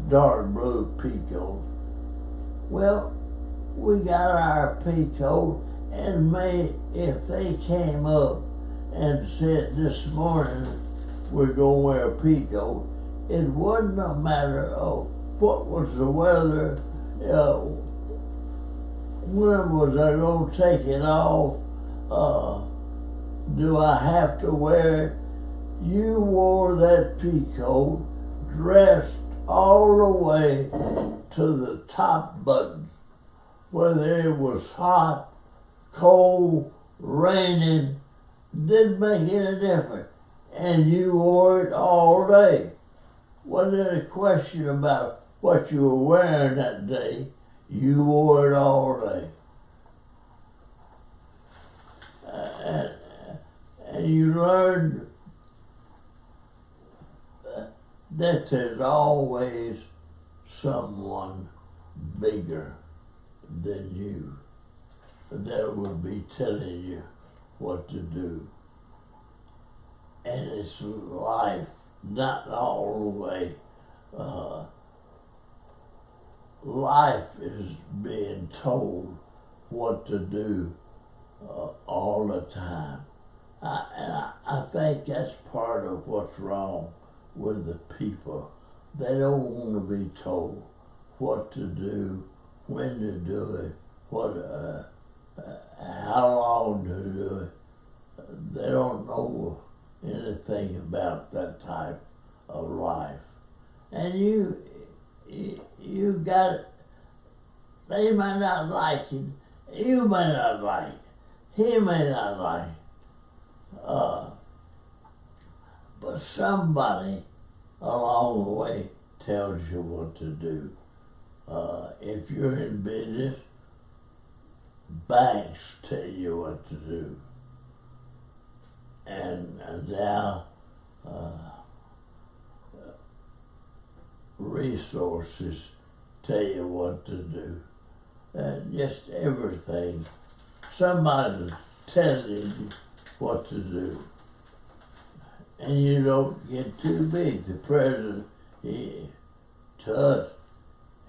Speaker 2: dark blue pea coat. Well, we got our pea coat, and if they came up and said this morning we're going to wear a pea coat, it wasn't a matter of what was the weather, when was I going to take it off, do I have to wear it? You wore that pea coat dressed all the way to the top button, whether it was hot, cold, raining, didn't make any difference, and you wore it all day. Wasn't a question about what you were wearing that day. You wore it all day. And you learned that there's always someone bigger than you that would be telling you what to do. And it's life, not all the way. Life is being told what to do all the time. I think that's part of what's wrong with the people. They don't want to be told what to do, when to do it, how long to do it. They don't know anything about that type of life. And you got it. They may not like it. You may not like it. He may not like it. But somebody along the way tells you what to do. If you're in business, banks tell you what to do. And now resources tell you what to do. Just everything. Somebody's telling you what to do. And you don't get too big. The president, Tut,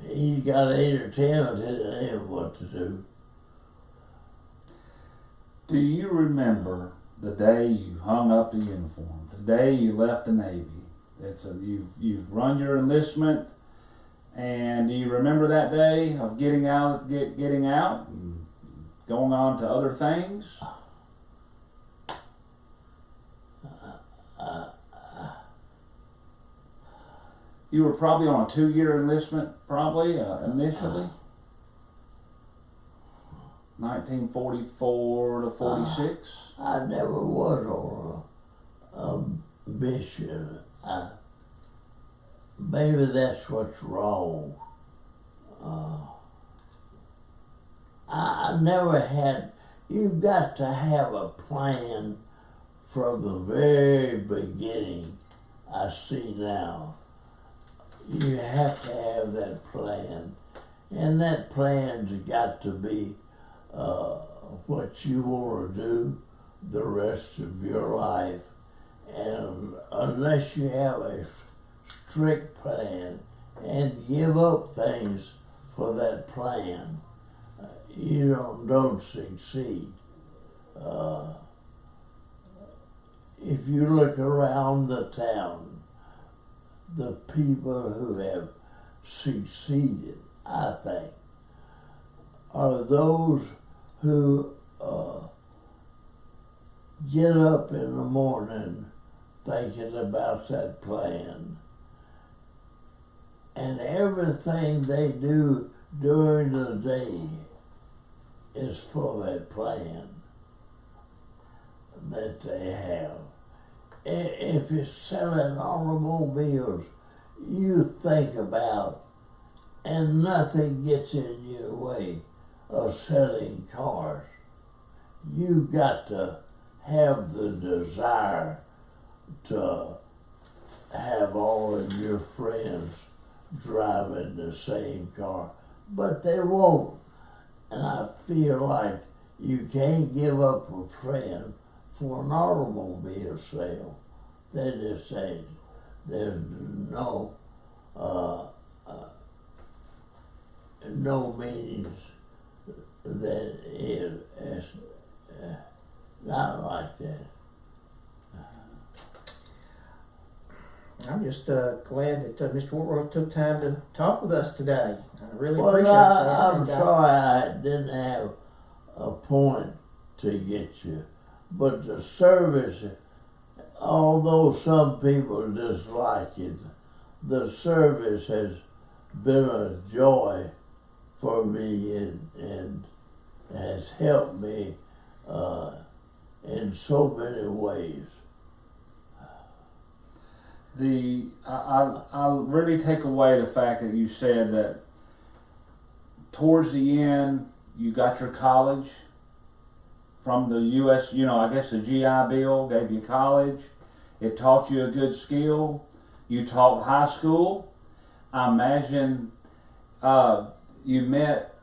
Speaker 2: he's got 8 or 10 of him what to do.
Speaker 1: Do you remember the day you hung up the uniform, the day you left the Navy? You've run your enlistment, and do you remember that day of getting out and going on to other things? You were probably on a 2-year enlistment, initially. 1944 to 46.
Speaker 2: I never was on a mission. Maybe that's what's wrong. I never had. You've got to have a plan from the very beginning. I see now. You have to have that plan, and that plan's got to be what you want to do the rest of your life. And unless you have a strict plan and give up things for that plan, you don't succeed. If you look around the town, the people who have succeeded, I think, are those who get up in the morning thinking about that plan, and everything they do during the day is for that plan that they have. If you're selling automobiles, you think about, and nothing gets in your way of selling cars. You've got to have the desire to have all of your friends driving the same car, but they won't. And I feel like you can't give up a friend for an automobile sale. They just say there's no meanings that is not like that.
Speaker 3: I'm just glad that Mr. Whitworth took time to talk with us today. I really
Speaker 2: Well,
Speaker 3: appreciate that.
Speaker 2: I'm sorry I didn't have a point to get you, but the service, although some people dislike it, the service has been a joy for me and has helped me in so many ways.
Speaker 1: I really take away the fact that you said that towards the end you got your college from the U.S. I guess the GI Bill gave you college. It taught you a good skill. You taught high school. I imagine you met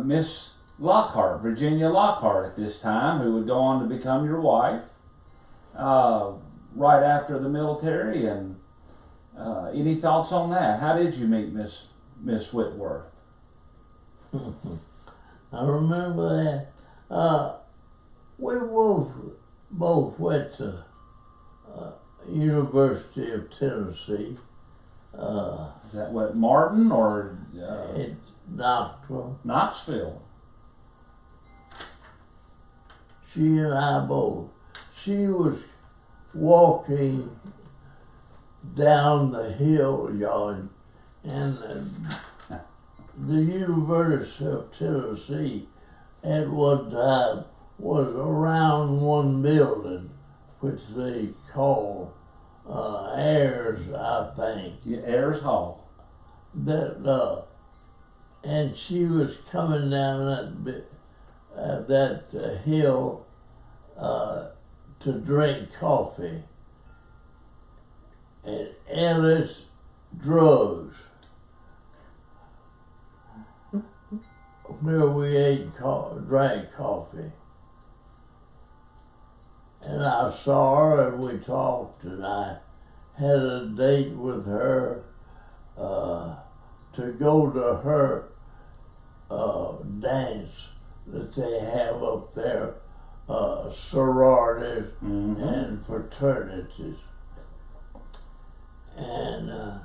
Speaker 1: Miss Lockhart, Virginia Lockhart, at this time, who would go on to become your wife right after the military. And any thoughts on that? How did you meet Miss Whitworth?
Speaker 2: I remember that. We both went to University of Tennessee.
Speaker 1: Is that what, Martin or
Speaker 2: It's Knoxville.
Speaker 1: Knoxville?
Speaker 2: She and I both. She was walking down the hill yard, and the University of Tennessee at one time was around one building, which they call Ayers, I think.
Speaker 1: Yeah, Ayers Hall.
Speaker 2: And she was coming down that hill to drink coffee. And Ellis Drugs, where we drank coffee. And and I saw her and we talked, and I had a date with her to go to her dance that they have up there, sororities and fraternities. And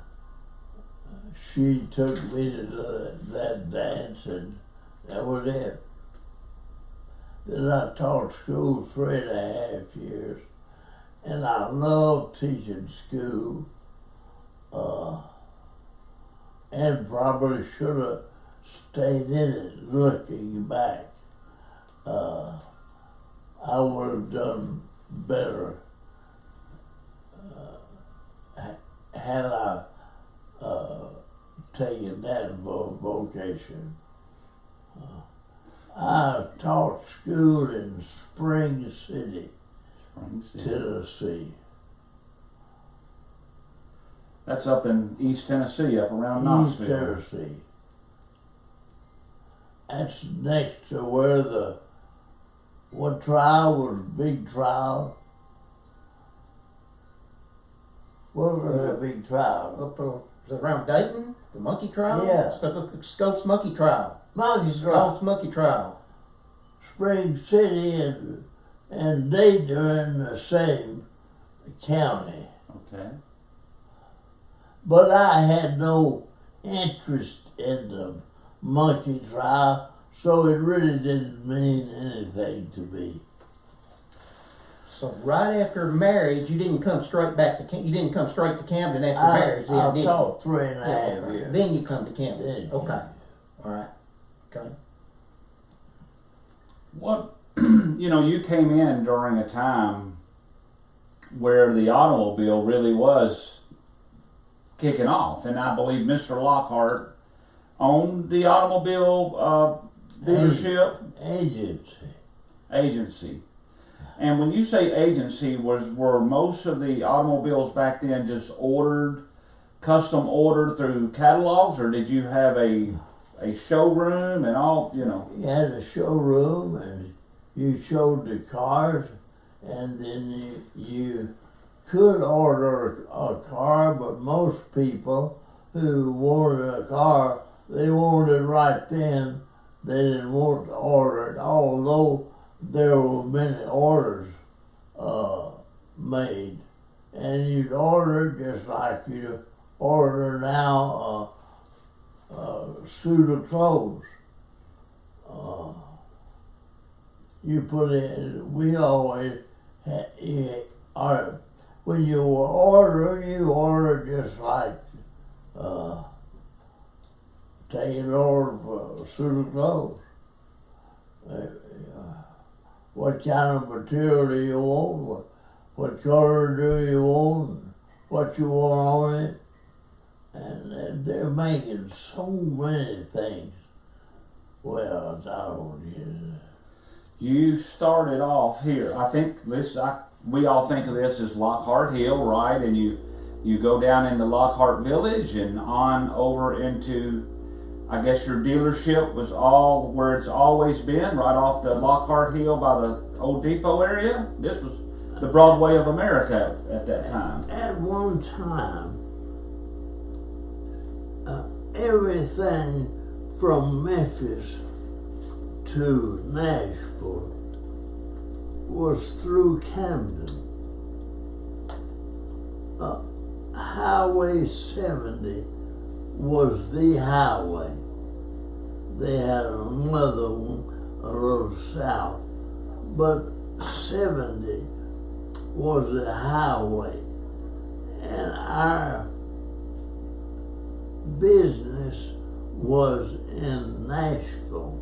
Speaker 2: she took me to that dance, and that was it. Then I taught school 3.5 years, and I loved teaching school, and probably should have stayed in it. Looking back, I would have done better had I taken that vocation. I taught school in Spring City, Tennessee.
Speaker 1: That's up in East Tennessee, up around
Speaker 2: East
Speaker 1: Knoxville.
Speaker 2: Tennessee. That's next to where what trial was big trial? What was the big trial?
Speaker 3: Was it around Dayton? The monkey trial?
Speaker 2: Yeah.
Speaker 3: Scopes monkey trial.
Speaker 2: Monkey trial.
Speaker 3: Scopes monkey trial.
Speaker 2: Spring City and Dayton are in the same county.
Speaker 1: Okay.
Speaker 2: But I had no interest in the monkey trial, so it really didn't mean anything to me.
Speaker 3: So right after marriage, you didn't come straight back to you didn't come straight to Camden after marriage. Then, did
Speaker 2: taught
Speaker 3: you?
Speaker 2: 3.5
Speaker 3: okay.
Speaker 2: years.
Speaker 3: Then you come to Camden.
Speaker 2: Then,
Speaker 3: okay. All right. Okay.
Speaker 1: What, you came in during a time where the automobile really was kicking off, and I believe Mr. Lockhart owned the automobile dealership agency. And when you say agency, were most of the automobiles back then just custom ordered through catalogs, or did you have a showroom and all,
Speaker 2: You had a showroom, and you showed the cars, and then you could order a car, but most people who wanted a car, they wanted it right then. They didn't want to order it, although there were many orders made. And you'd order just like you order now a suit of clothes. You put in, we always had, when you you order just like taking an order for a suit of clothes. What kind of material do you want? What color do you want? What you want on it? And they're making so many things. Well, I don't get it.
Speaker 1: You started off here. I think we all think of this as Lockhart Hill, right? And you go down into Lockhart Village and on over into, I guess your dealership was all where it's always been, right off the Lockhart Hill by the old depot area. This was the Broadway of America at that time.
Speaker 2: At one time, everything from Memphis to Nashville was through Camden. Highway 70 was the highway. They had another one a little south, but 70 was the highway, and our business was in Nashville.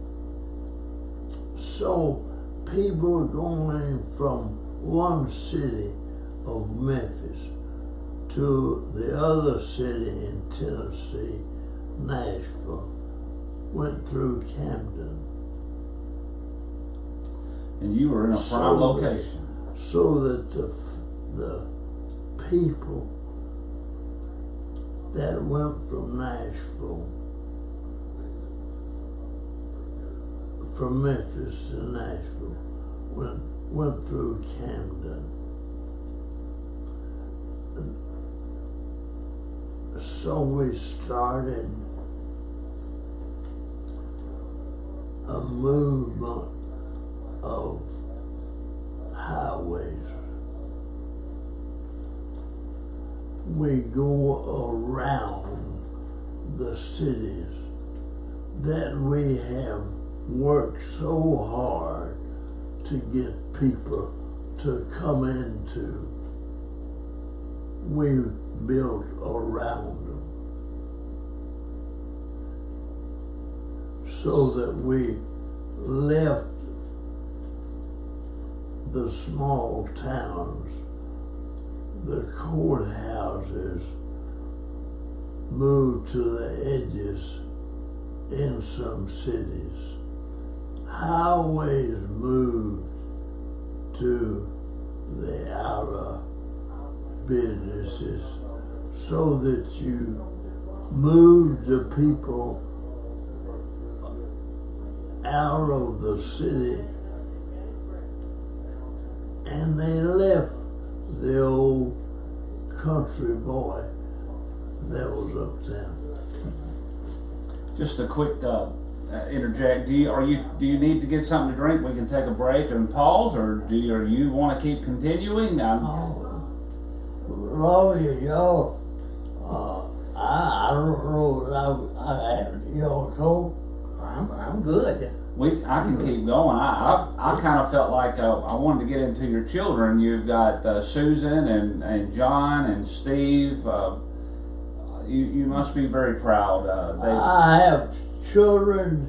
Speaker 2: So people going from one city of Memphis to the other city in Tennessee, Nashville, went through Camden.
Speaker 1: And you were in a prime location.
Speaker 2: So that the people that went from Nashville, from Memphis to Nashville, went through Camden. So we started a movement of highways. We go around the cities that we have worked so hard to get people to come into. We built around them so that we left the small towns, the courthouses, moved to the edges in some cities. Highways moved to the outer businesses so that you moved the people out of the city and they left the old country boy that was uptown.
Speaker 1: Just a quick interject. Do you need to get something to drink? We can take a break and pause, or do you want to keep continuing?
Speaker 2: Lawyer, y'all, I don't know what I have. Y'all cold?
Speaker 3: I'm good.
Speaker 1: I can keep going. I kind of felt like I wanted to get into your children. You've got Susan and John and Steve. You must be very proud.
Speaker 2: I have children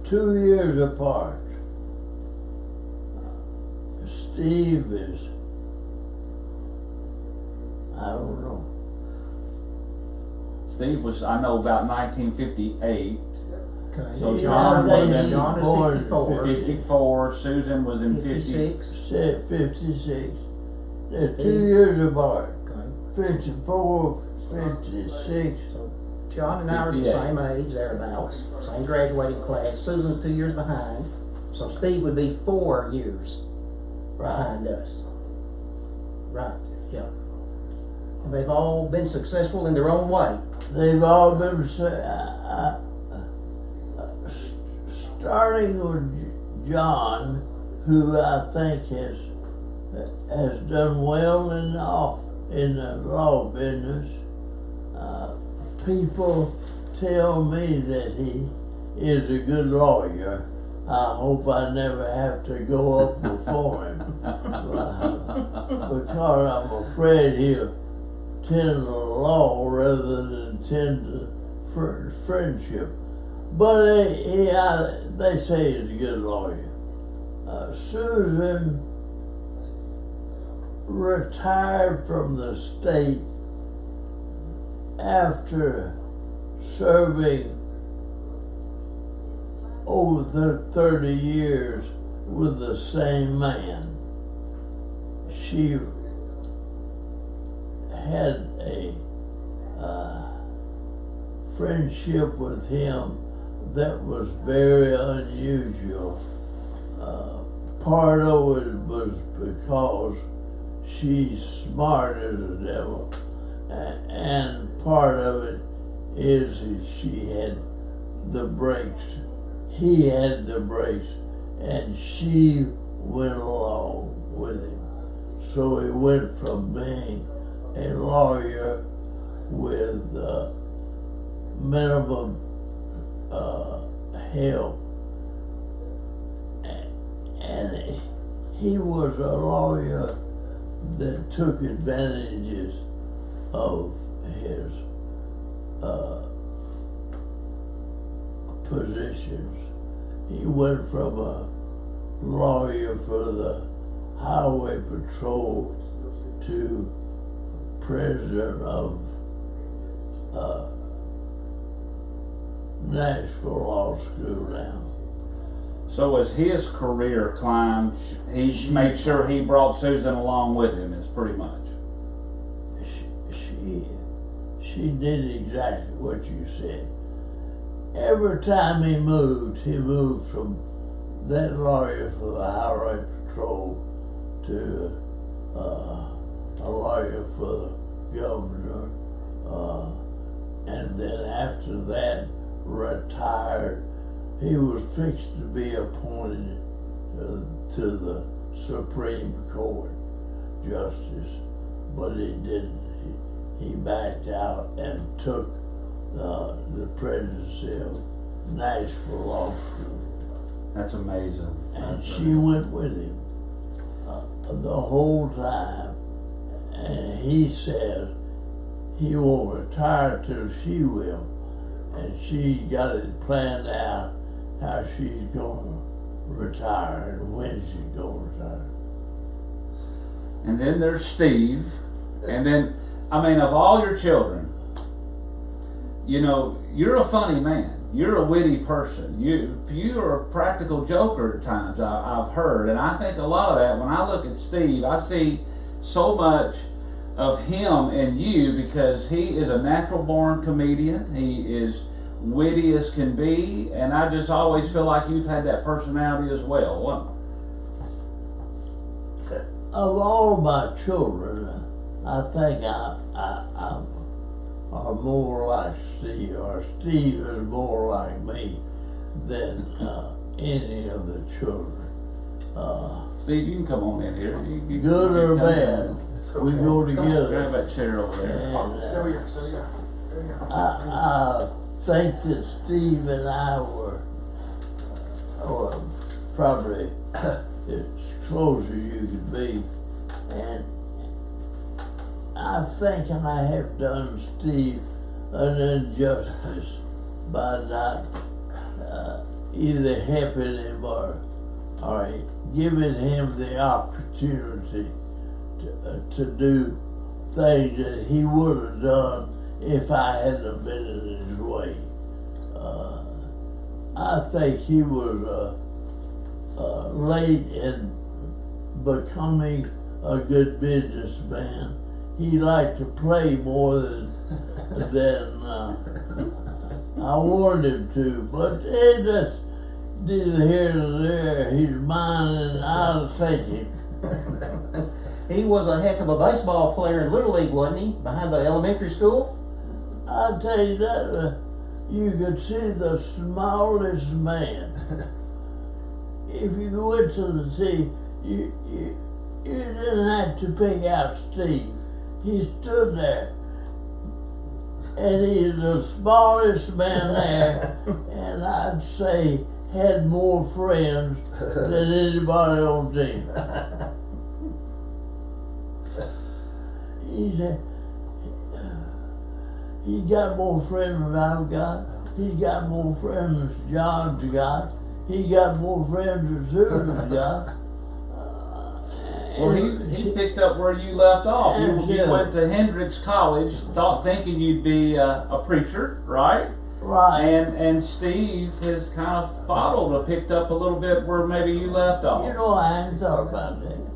Speaker 2: 2 years apart. Steve is, I don't know.
Speaker 1: Steve was, I know, about 1958.
Speaker 3: Okay.
Speaker 1: So
Speaker 3: John
Speaker 2: John
Speaker 3: is 54.
Speaker 1: 54. Susan was in
Speaker 3: 56.
Speaker 2: 56. They're 2 years apart.
Speaker 3: Okay.
Speaker 2: 54, 56.
Speaker 3: So John and I are the
Speaker 1: 58.
Speaker 3: same age, thereabouts. Same graduating class. Susan's 2 years behind. So Steve would be 4 years behind us. Right, yeah. And they've all been successful in their own way.
Speaker 2: They've all been starting with John, who I think has done well in the law business. People tell me that he is a good lawyer. I hope I never have to go up before him because I'm afraid he'll tend to law rather than tend to friendship. But they say he's a good lawyer. Susan retired from the state after serving over 30 years with the same man. She had a friendship with him that was very unusual. Part of it was because she's smart as a devil, and part of it is that she had the brakes. He had the brakes, and she went along with him. So he went from being a lawyer with minimum help, and he was a lawyer that took advantages of his positions. He went from a lawyer for the highway patrol to president of Nashville Law School now.
Speaker 1: So as his career climbed, he made sure he brought Susan along with him, is pretty much.
Speaker 2: She did exactly what you said. Every time he moved from that lawyer for the highway patrol to a lawyer for the governor and then after that retired. He was fixed to be appointed to the Supreme Court justice, but he didn't. He backed out and took the presidency of Nashville Law School.
Speaker 1: That's amazing.
Speaker 2: And she went with him the whole time. And he says he won't retire till she will. And she got it planned out how she's going to retire and when she's going to retire.
Speaker 1: And then there's Steve. And then, I mean, of all your children, you know, you're a funny man. You're a witty person. You are a practical joker at times, I've heard. And I think a lot of that, when I look at Steve, I see so much of him in you because he is a natural born comedian. He is witty as can be. And I just always feel like you've had that personality as well.
Speaker 2: Of all my children, I think I'm more like Steve, or Steve is more like me than any of the children.
Speaker 1: Steve, you can come on in here. You
Speaker 2: Good or bad, we go
Speaker 1: Grab
Speaker 2: together.
Speaker 1: that chair over there.
Speaker 2: And, I think that Steve and I were probably as close as you could be, and I think I have done Steve an injustice by not either helping him or giving him the opportunity to do things that he would have done if I hadn't been in his way. I think he was late in becoming a good businessman. He liked to play more than I wanted him to, but it just neither here nor there. He's mine, and I'll take him.
Speaker 3: He was a heck of a baseball player in Little League, wasn't he? Behind the elementary school?
Speaker 2: I'll tell you that you could see the smallest man. If you went to the sea, you didn't have to pick out Steve. He stood there, and he's the smallest man there, and I'd say had more friends than anybody on the team. He's got more friends than I've got. He's got more friends than John's got. He got more friends than Susan's got.
Speaker 1: Well, he picked up where you left off. You went to Hendrix College, thinking you'd be a preacher, right?
Speaker 2: Right.
Speaker 1: And Steve has kind of followed or picked up a little bit where maybe you left off.
Speaker 2: You know, I hadn't thought about that.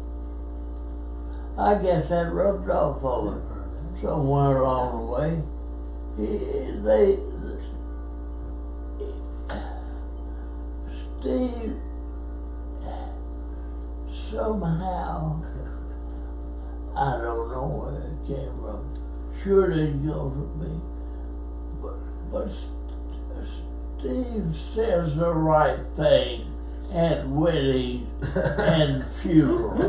Speaker 2: I guess that rubbed off on him somewhere along the way. Steve somehow, I don't know where it came from. Sure didn't go from me, but Steve says the right thing at weddings and funerals,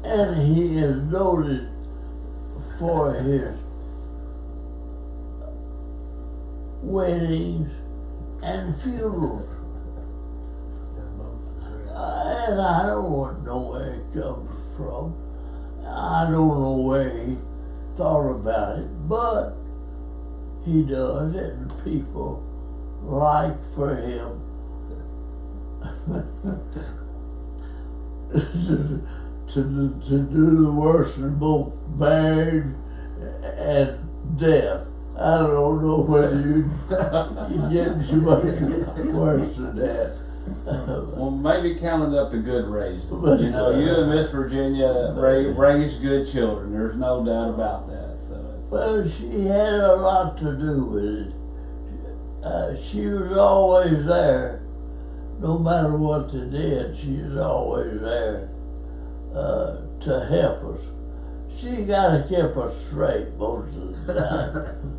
Speaker 2: and he is noted for his weddings and funerals. And I don't know where it comes from. I don't know where he thought about it, but he does, and people like for him to do the worst of both marriage and death. I don't know whether you get too much worse than that.
Speaker 1: Well, maybe counting up the good raised. You know, you and Miss Virginia raised good children. There's no doubt about that. So.
Speaker 2: Well, she had a lot to do with it. She was always there. No matter what they did, she was always there to help us. she gotta keep us straight most of the time.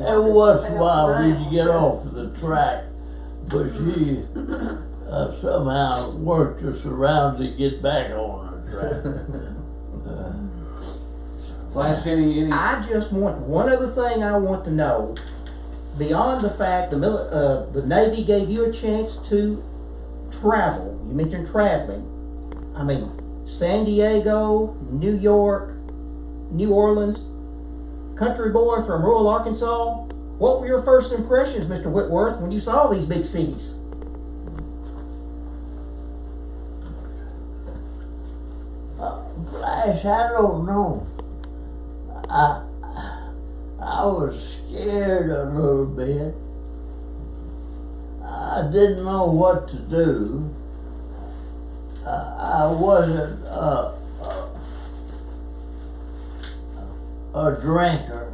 Speaker 2: Every once in a while we'd get off the track, but she somehow worked us around to get back on the track.
Speaker 1: Flash, any?
Speaker 3: I just want one other thing I want to know. Beyond the fact the Navy gave you a chance to travel, you mentioned traveling. I mean, San Diego, New York, New Orleans, country boy from rural Arkansas. What were your first impressions, Mr. Whitworth, when you saw these big cities?
Speaker 2: Flash, I don't know. I was scared a little bit. I didn't know what to do. I wasn't a drinker.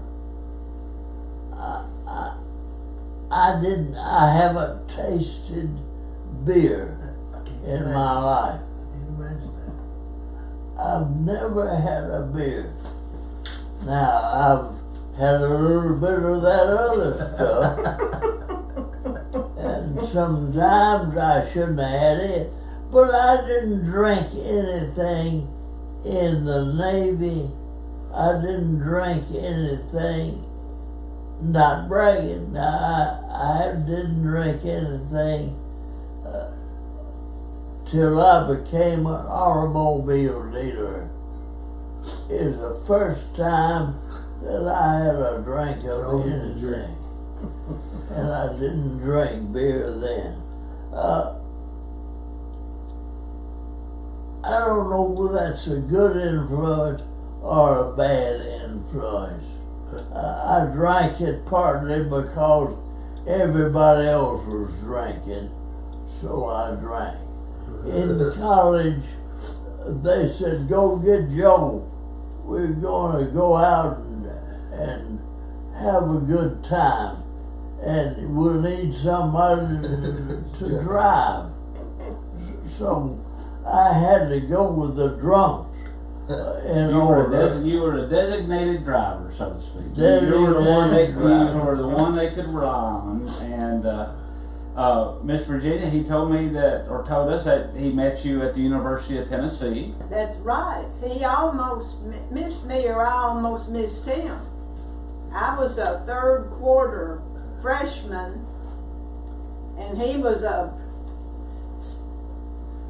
Speaker 2: I haven't tasted beer in my life. I've never had a beer. Now, I've had a little bit of that other stuff. And sometimes I shouldn't have had it. But I didn't drink anything in the Navy. I didn't drink anything, not bragging. I didn't drink anything till I became an automobile dealer. It was the first time that I had a drink of anything. And I didn't drink beer then. I don't know whether that's a good influence or a bad influence. I drank it partly because everybody else was drinking, so I drank. In college, they said, go get Joe. We're going to go out and have a good time, and we'll need somebody to drive. So I had to go with the drunks.
Speaker 1: You were a designated driver, so to speak. You were the one they could rely on. And Miss Virginia, he told us that he met you at the University of Tennessee.
Speaker 4: That's right. He almost missed me, or I almost missed him. I was a third quarter freshman, and he was a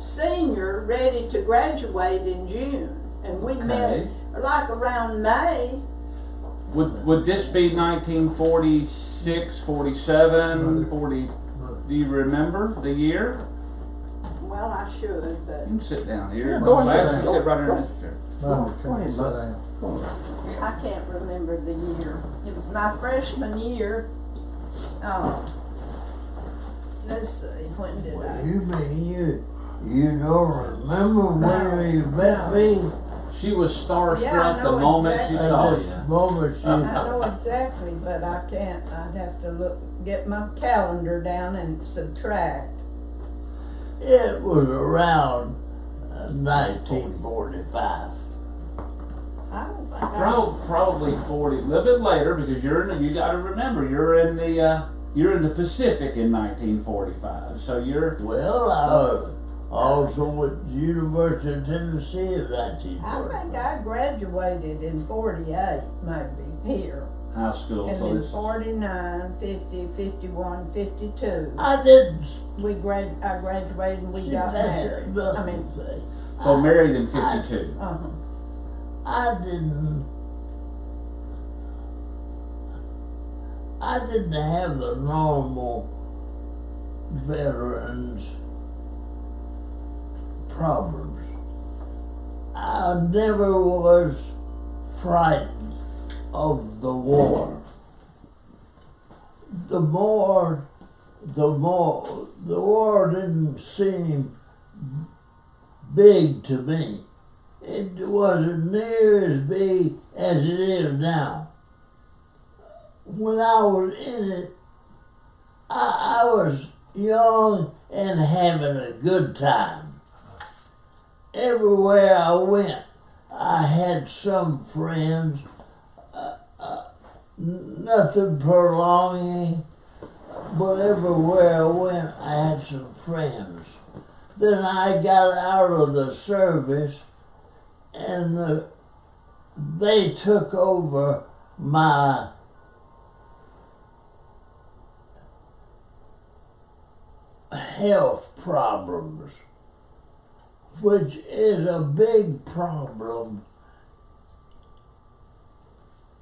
Speaker 4: senior ready to graduate in June. And we met like around May.
Speaker 1: Would this be 1946, 47, 40? Do you remember the year?
Speaker 4: Well, I should, but
Speaker 1: You can sit down here.
Speaker 3: Yeah, go ahead.
Speaker 1: Sit right here in this chair.
Speaker 4: I can't remember the year. It was my freshman year. Let's see, when did I?
Speaker 2: You mean you don't remember when you met me?
Speaker 1: She was starstruck
Speaker 4: Yeah, I know
Speaker 1: the moment
Speaker 4: exactly.
Speaker 1: she saw
Speaker 2: This
Speaker 1: you.
Speaker 2: moment she,
Speaker 4: I know exactly, but I can't. I'd have to get my calendar down and subtract.
Speaker 2: it was around 1945.
Speaker 4: I don't think I.
Speaker 1: Probably 40, a little bit later, because you got to remember you're in the Pacific in 1945. So you're
Speaker 2: Well, I also at the University of Tennessee in
Speaker 4: I
Speaker 2: 1945.
Speaker 4: think I graduated in 48, maybe, here.
Speaker 1: high school.
Speaker 4: And
Speaker 1: So
Speaker 4: then
Speaker 1: this
Speaker 4: 49, 50, 51, 52.
Speaker 2: I didn't
Speaker 4: I graduated and we
Speaker 2: see
Speaker 4: got
Speaker 2: that's
Speaker 4: married.
Speaker 2: another
Speaker 4: I mean,
Speaker 2: thing.
Speaker 1: so married in 52.
Speaker 2: I didn't have the normal veterans problems. I never was frightened of the war. The war didn't seem big to me. It wasn't near as big as it is now. When I was in it, I was young and having a good time. Everywhere I went, I had some friends, nothing prolonging, but everywhere I went, I had some friends. Then I got out of the service, and they took over my health problems, which is a big problem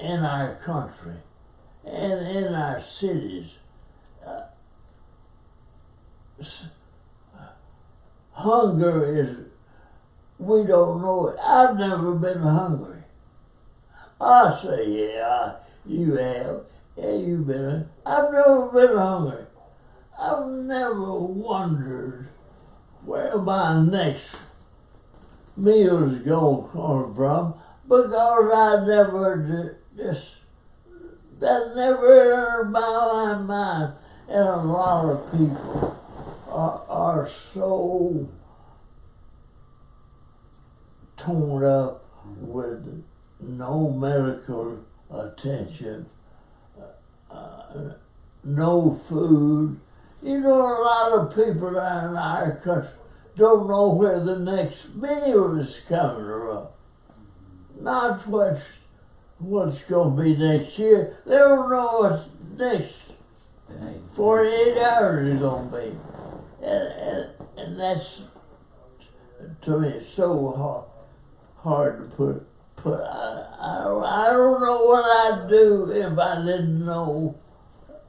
Speaker 2: in our country and in our cities. Hunger is, we don't know it. I've never been hungry. I say, yeah, you have. Yeah, you've been. I've never been hungry. I've never wondered where my next meal's gonna come from, because I never that never entered my mind. And a lot of people are so torn up with no medical attention, no food. You know, a lot of people in our country don't know where the next meal is coming from. Not what's going to be next year. They don't know what's next 48 hours is going to be. And that's, to me, so hard to put. I don't know what I'd do if I didn't know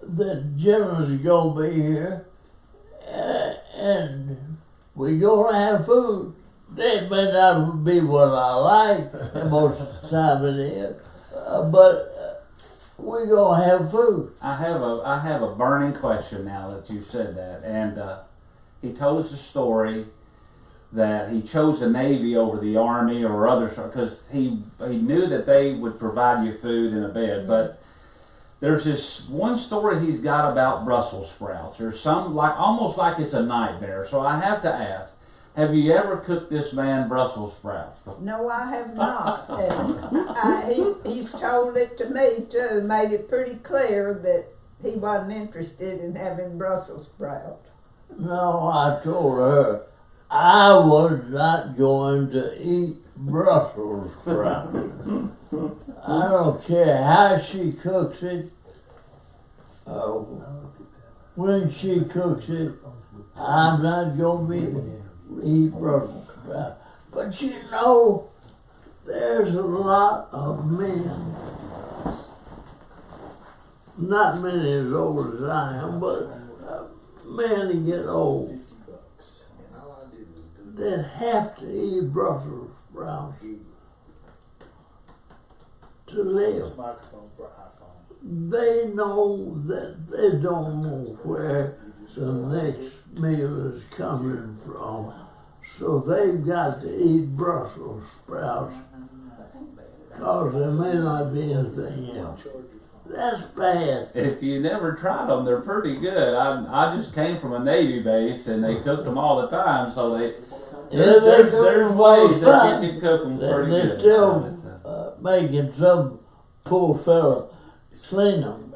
Speaker 2: that Jenna's gonna be here, and we gonna have food. It may not be what I like most of the time it is, but we gonna have food.
Speaker 1: I have a burning question now that you said that, and he told us a story that he chose the Navy over the Army or others because he knew that they would provide you food and a bed. But there's this one story he's got about Brussels sprouts. There's some almost like it's a nightmare. So I have to ask, have you ever cooked this man Brussels sprouts?
Speaker 4: No, I have not. And he's told it to me too, made it pretty clear that he wasn't interested in having Brussels sprouts.
Speaker 2: No, I told her I was not going to eat Brussels sprouts. I don't care how she cooks it, when she cooks it, I'm not going to eat Brussels sprouts. But you know, there's a lot of men, not many as old as I am, but men that get old, that have to eat Brussels sprouts to live. They know that they don't know where the next meal is coming from, so they've got to eat Brussels sprouts because there may not be anything else. That's bad.
Speaker 1: If you never tried them, they're pretty good. I just came from a Navy base and they cooked them all the time, so there's ways that you can cook them pretty good.
Speaker 2: They're still making some poor fella clean them.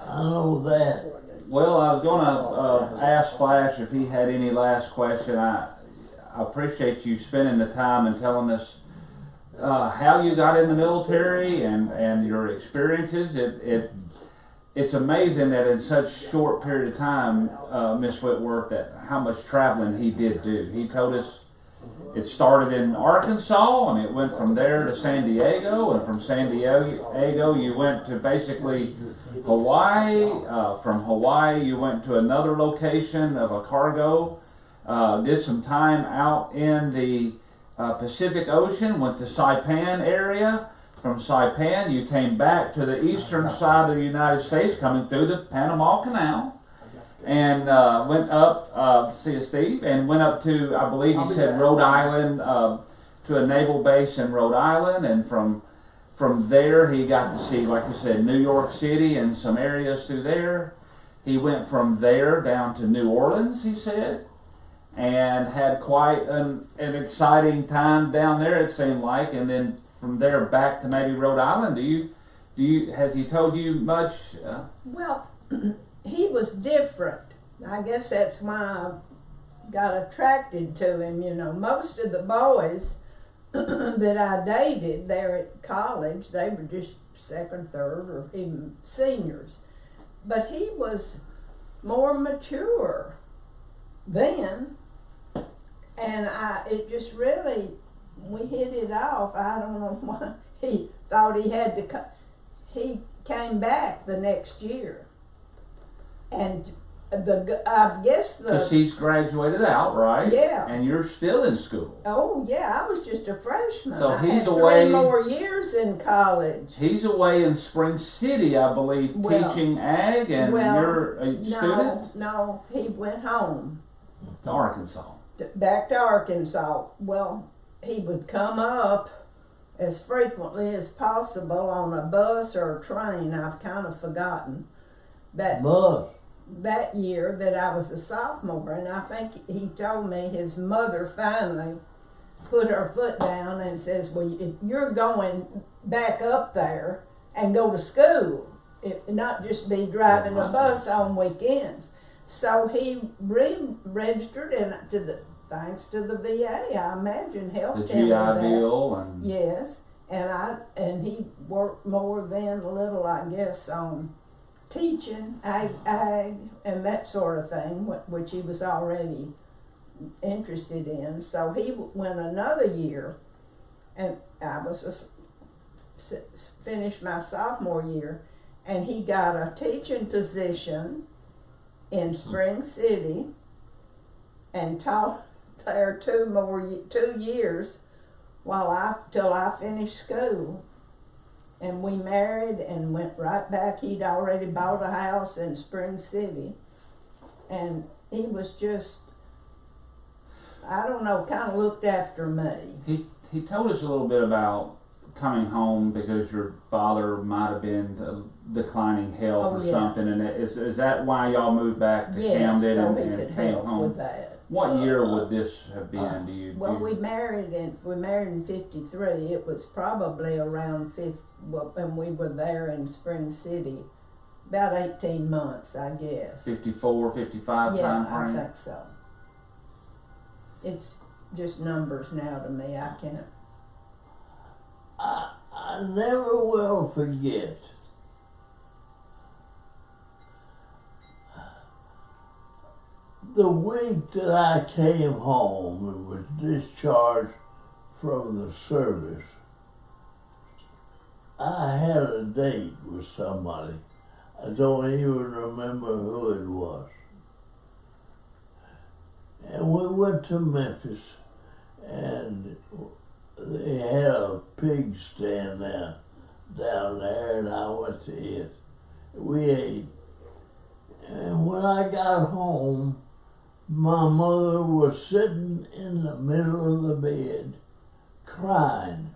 Speaker 2: I know that.
Speaker 1: Well, I was going to ask Flash if he had any last question. I appreciate you spending the time and telling us how you got in the military and your experiences. It's amazing that in such short period of time, Miss Whitworth, that how much traveling he did do. He told us it started in Arkansas and it went from there to San Diego, and from San Diego you went to basically Hawaii. From Hawaii you went to another location of a cargo, did some time out in the Pacific Ocean, went to Saipan area. From Saipan you came back to the eastern side of the United States, coming through the Panama Canal, and went up, see Steve, and went up to, I believe he said, Rhode Island, to a naval base in Rhode Island, and from there he got to see, like you said, New York City and some areas through there. He went from there down to New Orleans, he said, and had quite an exciting time down there, it seemed like, and then from there back to maybe Rhode Island. Has he told you much?
Speaker 4: Well, he was different. I guess that's why I got attracted to him. You know, most of the boys that I dated there at college, they were just second, third, or even seniors. But he was more mature then, and it just really, we hit it off. I don't know why he thought he had to he came back the next year, and I guess
Speaker 1: Because he's graduated out, right?
Speaker 4: Yeah.
Speaker 1: And you're still in school.
Speaker 4: Oh yeah, I was just a freshman.
Speaker 1: So
Speaker 4: I
Speaker 1: he's
Speaker 4: had
Speaker 1: away.
Speaker 4: 3 more years in college.
Speaker 1: He's away in Spring City, I believe, teaching ag, and you're a student?
Speaker 4: No, he went home.
Speaker 1: To Arkansas.
Speaker 4: Back to Arkansas. Well, he would come up as frequently as possible on a bus or a train. I've kind of forgotten that year that I was a sophomore, and I think he told me his mother finally put her foot down and says, well, if you're going back up there and go to school, not just be driving a bus on weekends. So he registered, and thanks to the VA, I imagine, helped
Speaker 1: the
Speaker 4: him
Speaker 1: GI
Speaker 4: with that.
Speaker 1: Bill and
Speaker 4: Yes, and he worked more than a little, I guess, on teaching ag and that sort of thing, which he was already interested in. So he went another year, and I was finished my sophomore year, and he got a teaching position in Spring City, and taught there 2 years till I finished school. And we married and went right back. He'd already bought a house in Spring City. And he was just, I don't know, kind of looked after me.
Speaker 1: He told us a little bit about coming home because your father might have been declining health something. And is that why y'all moved back to Camden
Speaker 4: so
Speaker 1: and
Speaker 4: he could
Speaker 1: came
Speaker 4: help
Speaker 1: home?
Speaker 4: with that.
Speaker 1: What year would this have been?
Speaker 4: We married in 53. It was probably around when we were there in Spring City, about 18 months, I guess.
Speaker 1: 54, 55 time frame?
Speaker 4: I think so. It's just numbers now to me. I can't.
Speaker 2: I never will forget the week that I came home and was discharged from the service. I had a date with somebody. I don't even remember who it was. And we went to Memphis, and they had a pig stand down there, and I went to it. We ate. And when I got home, my mother was sitting in the middle of the bed crying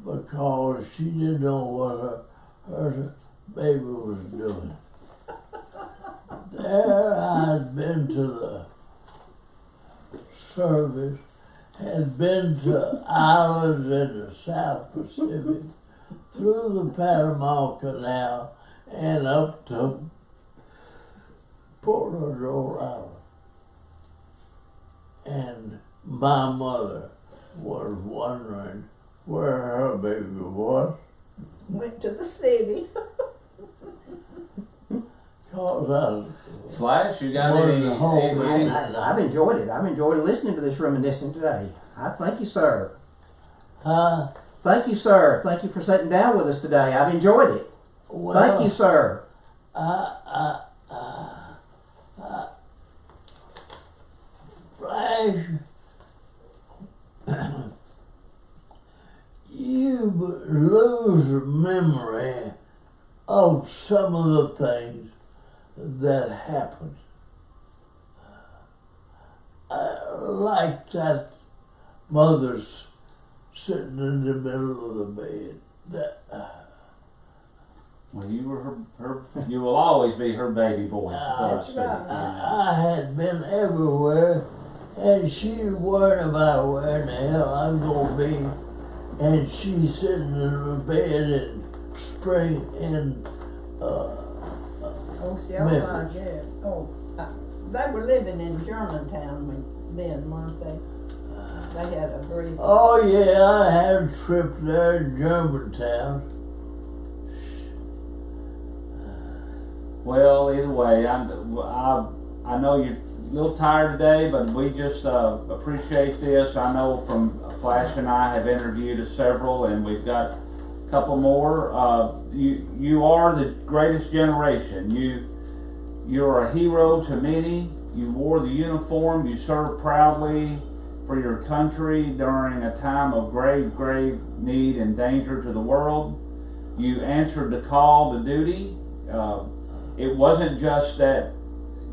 Speaker 2: because she didn't know what her baby was doing. There I'd been to the service, had been to islands in the South Pacific, through the Panama Canal, and up to Port Royal. And my mother was wondering where her baby was.
Speaker 4: Went to the city.
Speaker 1: Flash, you got any?
Speaker 3: I've enjoyed it. I've enjoyed listening to this reminiscing today. I thank you, sir. Thank you, sir. Thank you for sitting down with us today. I've enjoyed it.
Speaker 2: Well,
Speaker 3: thank you, sir.
Speaker 2: Flash, you lose memory of some of the things that happened. Like that mother's sitting in the middle of the bed.
Speaker 1: Well, you were her. You will always be her baby boy.
Speaker 4: That's right.
Speaker 2: I had been everywhere and she's worried about where in the hell I'm gonna be, and she's sitting in the bed in spring in
Speaker 4: Oh, see, I
Speaker 2: Memphis.
Speaker 4: get. Oh, they were living in Germantown then, weren't they? They had a brief.
Speaker 2: Oh yeah, I had a trip there in Germantown.
Speaker 1: Well, either way, I know you're a little tired today, but we just appreciate this. I know from Flash and I have interviewed several, and we've got a couple more. You are the greatest generation. You're a hero to many. You wore the uniform. You served proudly for your country during a time of grave need and danger to the world. You answered the call to duty. It wasn't just that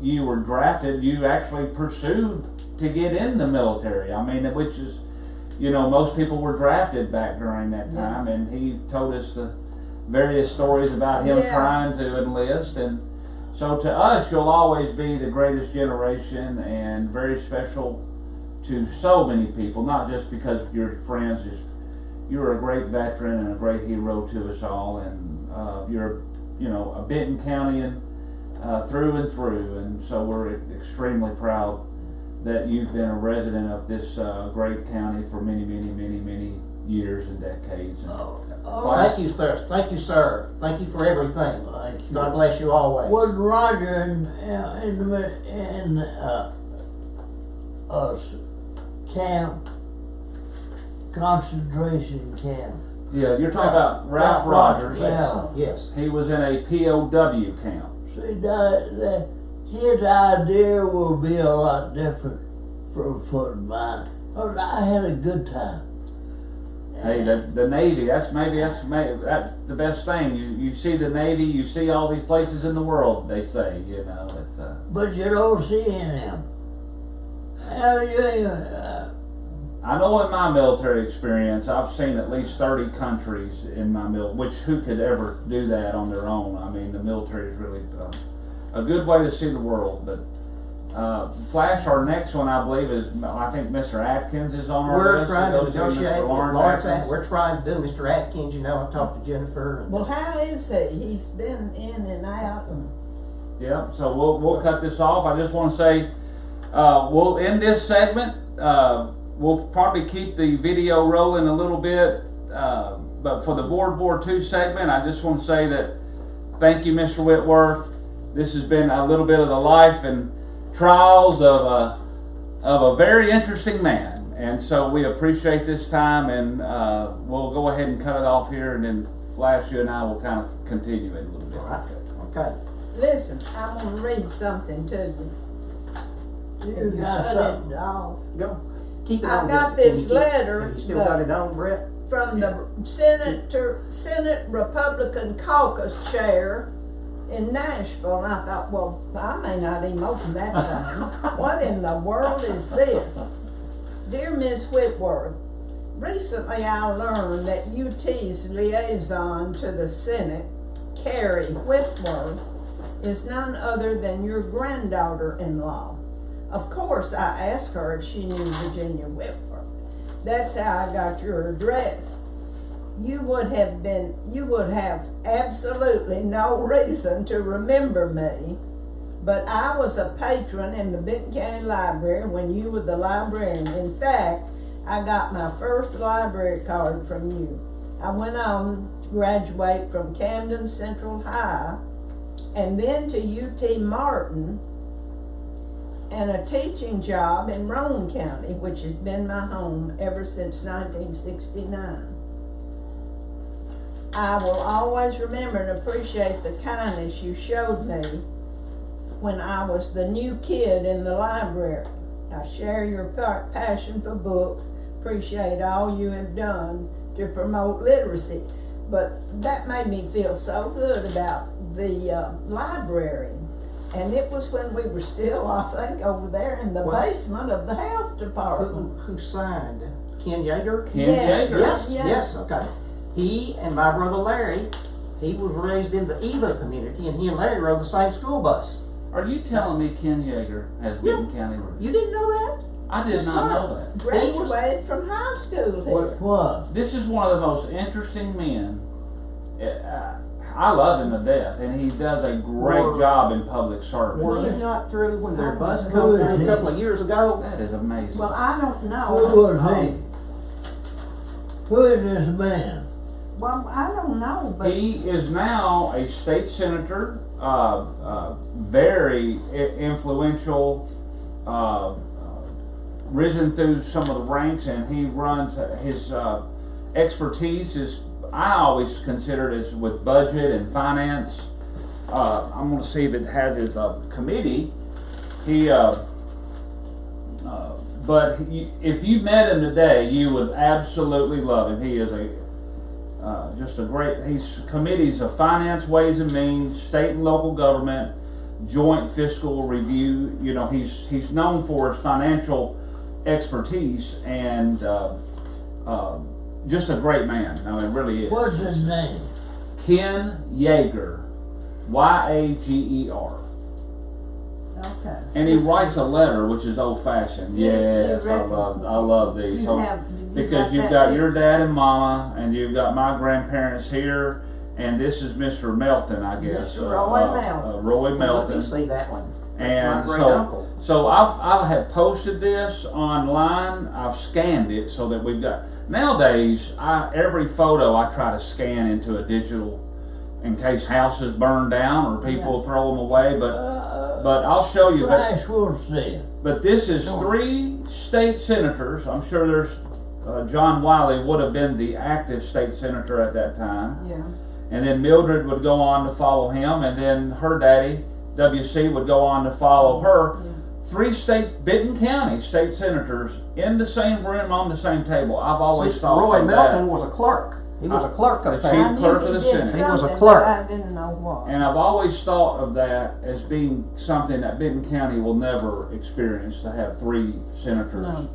Speaker 1: you were drafted, you actually pursued to get in the military. I mean, which is, most people were drafted back during that time, and he told us the various stories about him trying to enlist. And so to us, you'll always be the greatest generation and very special to so many people, not just because of your friends. You're a great veteran and a great hero to us all, and you're a Benton Countyan through and through, and so we're extremely proud that you've been a resident of this great county for many years and decades.
Speaker 3: Thank you, sir. Thank you, sir. Thank you for everything.
Speaker 2: Thank you.
Speaker 3: God bless you always.
Speaker 2: Was Roger in camp, concentration camp?
Speaker 1: Yeah, you're talking about Ralph Rogers.
Speaker 3: Yes. Yes.
Speaker 1: He was in a POW camp.
Speaker 2: See, his idea will be a lot different from mine. I had a good time.
Speaker 1: Hey, the Navy, that's the best thing. You see the Navy, you see all these places in the world, they say,
Speaker 2: But you don't see any of them.
Speaker 1: I know in my military experience, I've seen at least 30 countries in my which who could ever do that on their own? I mean, the military is really a good way to see the world. But Flash, our next one, I believe, I think Mr. Atkins is on our list.
Speaker 3: We're trying to negotiate with Lawrence.
Speaker 1: Atkins.
Speaker 3: We're trying to do Mr. Atkins. I've talked to Jennifer. And
Speaker 4: Well, how is he? He's been in and out.
Speaker 1: Yeah, so we'll cut this off. I just want to say we'll end this segment. We'll probably keep the video rolling a little bit, but for the World War II segment, I just want to say that thank you, Mr. Whitworth. This has been a little bit of the life and trials of a very interesting man, and so we appreciate this time, and we'll go ahead and cut it off here, and then Flash, you and I will kind of continue it a little bit.
Speaker 3: all right. Okay.
Speaker 4: Listen, I'm going to read something to you.
Speaker 2: You got
Speaker 4: Cut
Speaker 2: something.
Speaker 4: it off.
Speaker 3: Go. Keep it
Speaker 4: I
Speaker 3: on.
Speaker 4: got
Speaker 3: Can you
Speaker 4: this
Speaker 3: keep-
Speaker 4: letter,
Speaker 3: Have you still got it on, Brett?
Speaker 4: From the Senate Republican Caucus chair in Nashville, and I thought, well, I may not even open that thing. What in the world is this? Dear Miss Whitworth, recently I learned that UT's liaison to the Senate, Carrie Whitworth, is none other than your granddaughter-in-law. Of course, I asked her if she knew Virginia Whitworth. That's how I got your address. You would have absolutely no reason to remember me, but I was a patron in the Benton County Library when you were the librarian. In fact, I got my first library card from you. I went on to graduate from Camden Central High and then to UT Martin and a teaching job in Roane County, which has been my home ever since 1969. I will always remember and appreciate the kindness you showed me when I was the new kid in the library. I share your passion for books, appreciate all you have done to promote literacy. But that made me feel so good about the library. And it was when we were still, I think, over there in the basement of the health department.
Speaker 3: Who signed? Ken Yeager?
Speaker 1: Ken Yeager.
Speaker 3: Yes,
Speaker 4: Yeah.
Speaker 3: yes, okay. He and my brother Larry, he was raised in the Eva community, and he and Larry rode the same school bus.
Speaker 1: Are you telling me Ken Yeager has Benton County roots?
Speaker 3: You didn't know that?
Speaker 1: I did
Speaker 4: Yes,
Speaker 1: not
Speaker 4: sir.
Speaker 1: know that.
Speaker 4: Graduated from high school here.
Speaker 2: What?
Speaker 1: This is one of the most interesting men. I love him to death, and he does a great
Speaker 3: Were-
Speaker 1: job in public service.
Speaker 3: Were you not through when their bus
Speaker 2: Who
Speaker 3: come
Speaker 2: is
Speaker 3: through a
Speaker 2: he?
Speaker 3: couple of years ago?
Speaker 1: That is amazing.
Speaker 4: Well, I don't know.
Speaker 2: Who was he? Who is this man?
Speaker 4: Well, I don't know, but
Speaker 1: He is now a state senator, very influential, risen through some of the ranks, and he runs his expertise is, I always consider it as with budget and finance. I'm going to see if it has his committee. But if you met him today, you would absolutely love him. He is just a great. He's committees of finance, ways and means, state and local government, joint fiscal review. You know, he's known for his financial expertise and just a great man. I mean, really is.
Speaker 2: What's his name?
Speaker 1: Ken Yeager, Yager.
Speaker 4: okay.
Speaker 1: And he writes a letter, which is old-fashioned.
Speaker 4: Yeah,
Speaker 1: Yes,
Speaker 4: you reckon-
Speaker 1: I love these.
Speaker 4: You
Speaker 1: So-
Speaker 4: have,
Speaker 1: because you've
Speaker 4: that
Speaker 1: got
Speaker 4: big-
Speaker 1: your dad and mama, and you've got my grandparents here, and this is Mr. Melton, I guess.
Speaker 4: Mr. Roy Melton.
Speaker 1: Roy
Speaker 3: Let me
Speaker 1: Melton.
Speaker 3: see that one.
Speaker 1: And
Speaker 3: My great
Speaker 1: so,
Speaker 3: uncle.
Speaker 1: so I have posted this online. I've scanned it so that we've got. Nowadays, every photo I try to scan into a digital, in case houses burn down or people throw them away. But I'll show you.
Speaker 2: Flash will see.
Speaker 1: But this is 3 state senators. I'm sure there's John Wiley would have been the active state senator at that time.
Speaker 4: Yeah.
Speaker 1: And then Mildred would go on to follow him, and then her daddy, W.C., would go on to follow her.
Speaker 4: Yeah.
Speaker 1: 3 states, Benton County state senators in the same room on the same table. I've always
Speaker 3: See,
Speaker 1: thought
Speaker 3: Roy
Speaker 1: of
Speaker 3: Melton
Speaker 1: that.
Speaker 3: was a clerk. He was a clerk
Speaker 1: The
Speaker 3: of
Speaker 1: chief
Speaker 3: that.
Speaker 1: clerk of
Speaker 4: I knew
Speaker 1: the
Speaker 4: he did
Speaker 1: Senate.
Speaker 3: He was a
Speaker 4: something,
Speaker 3: clerk.
Speaker 4: but I didn't know what.
Speaker 1: And I've always thought of that as being something that Benton County will never experience, to have 3 senators.
Speaker 4: No.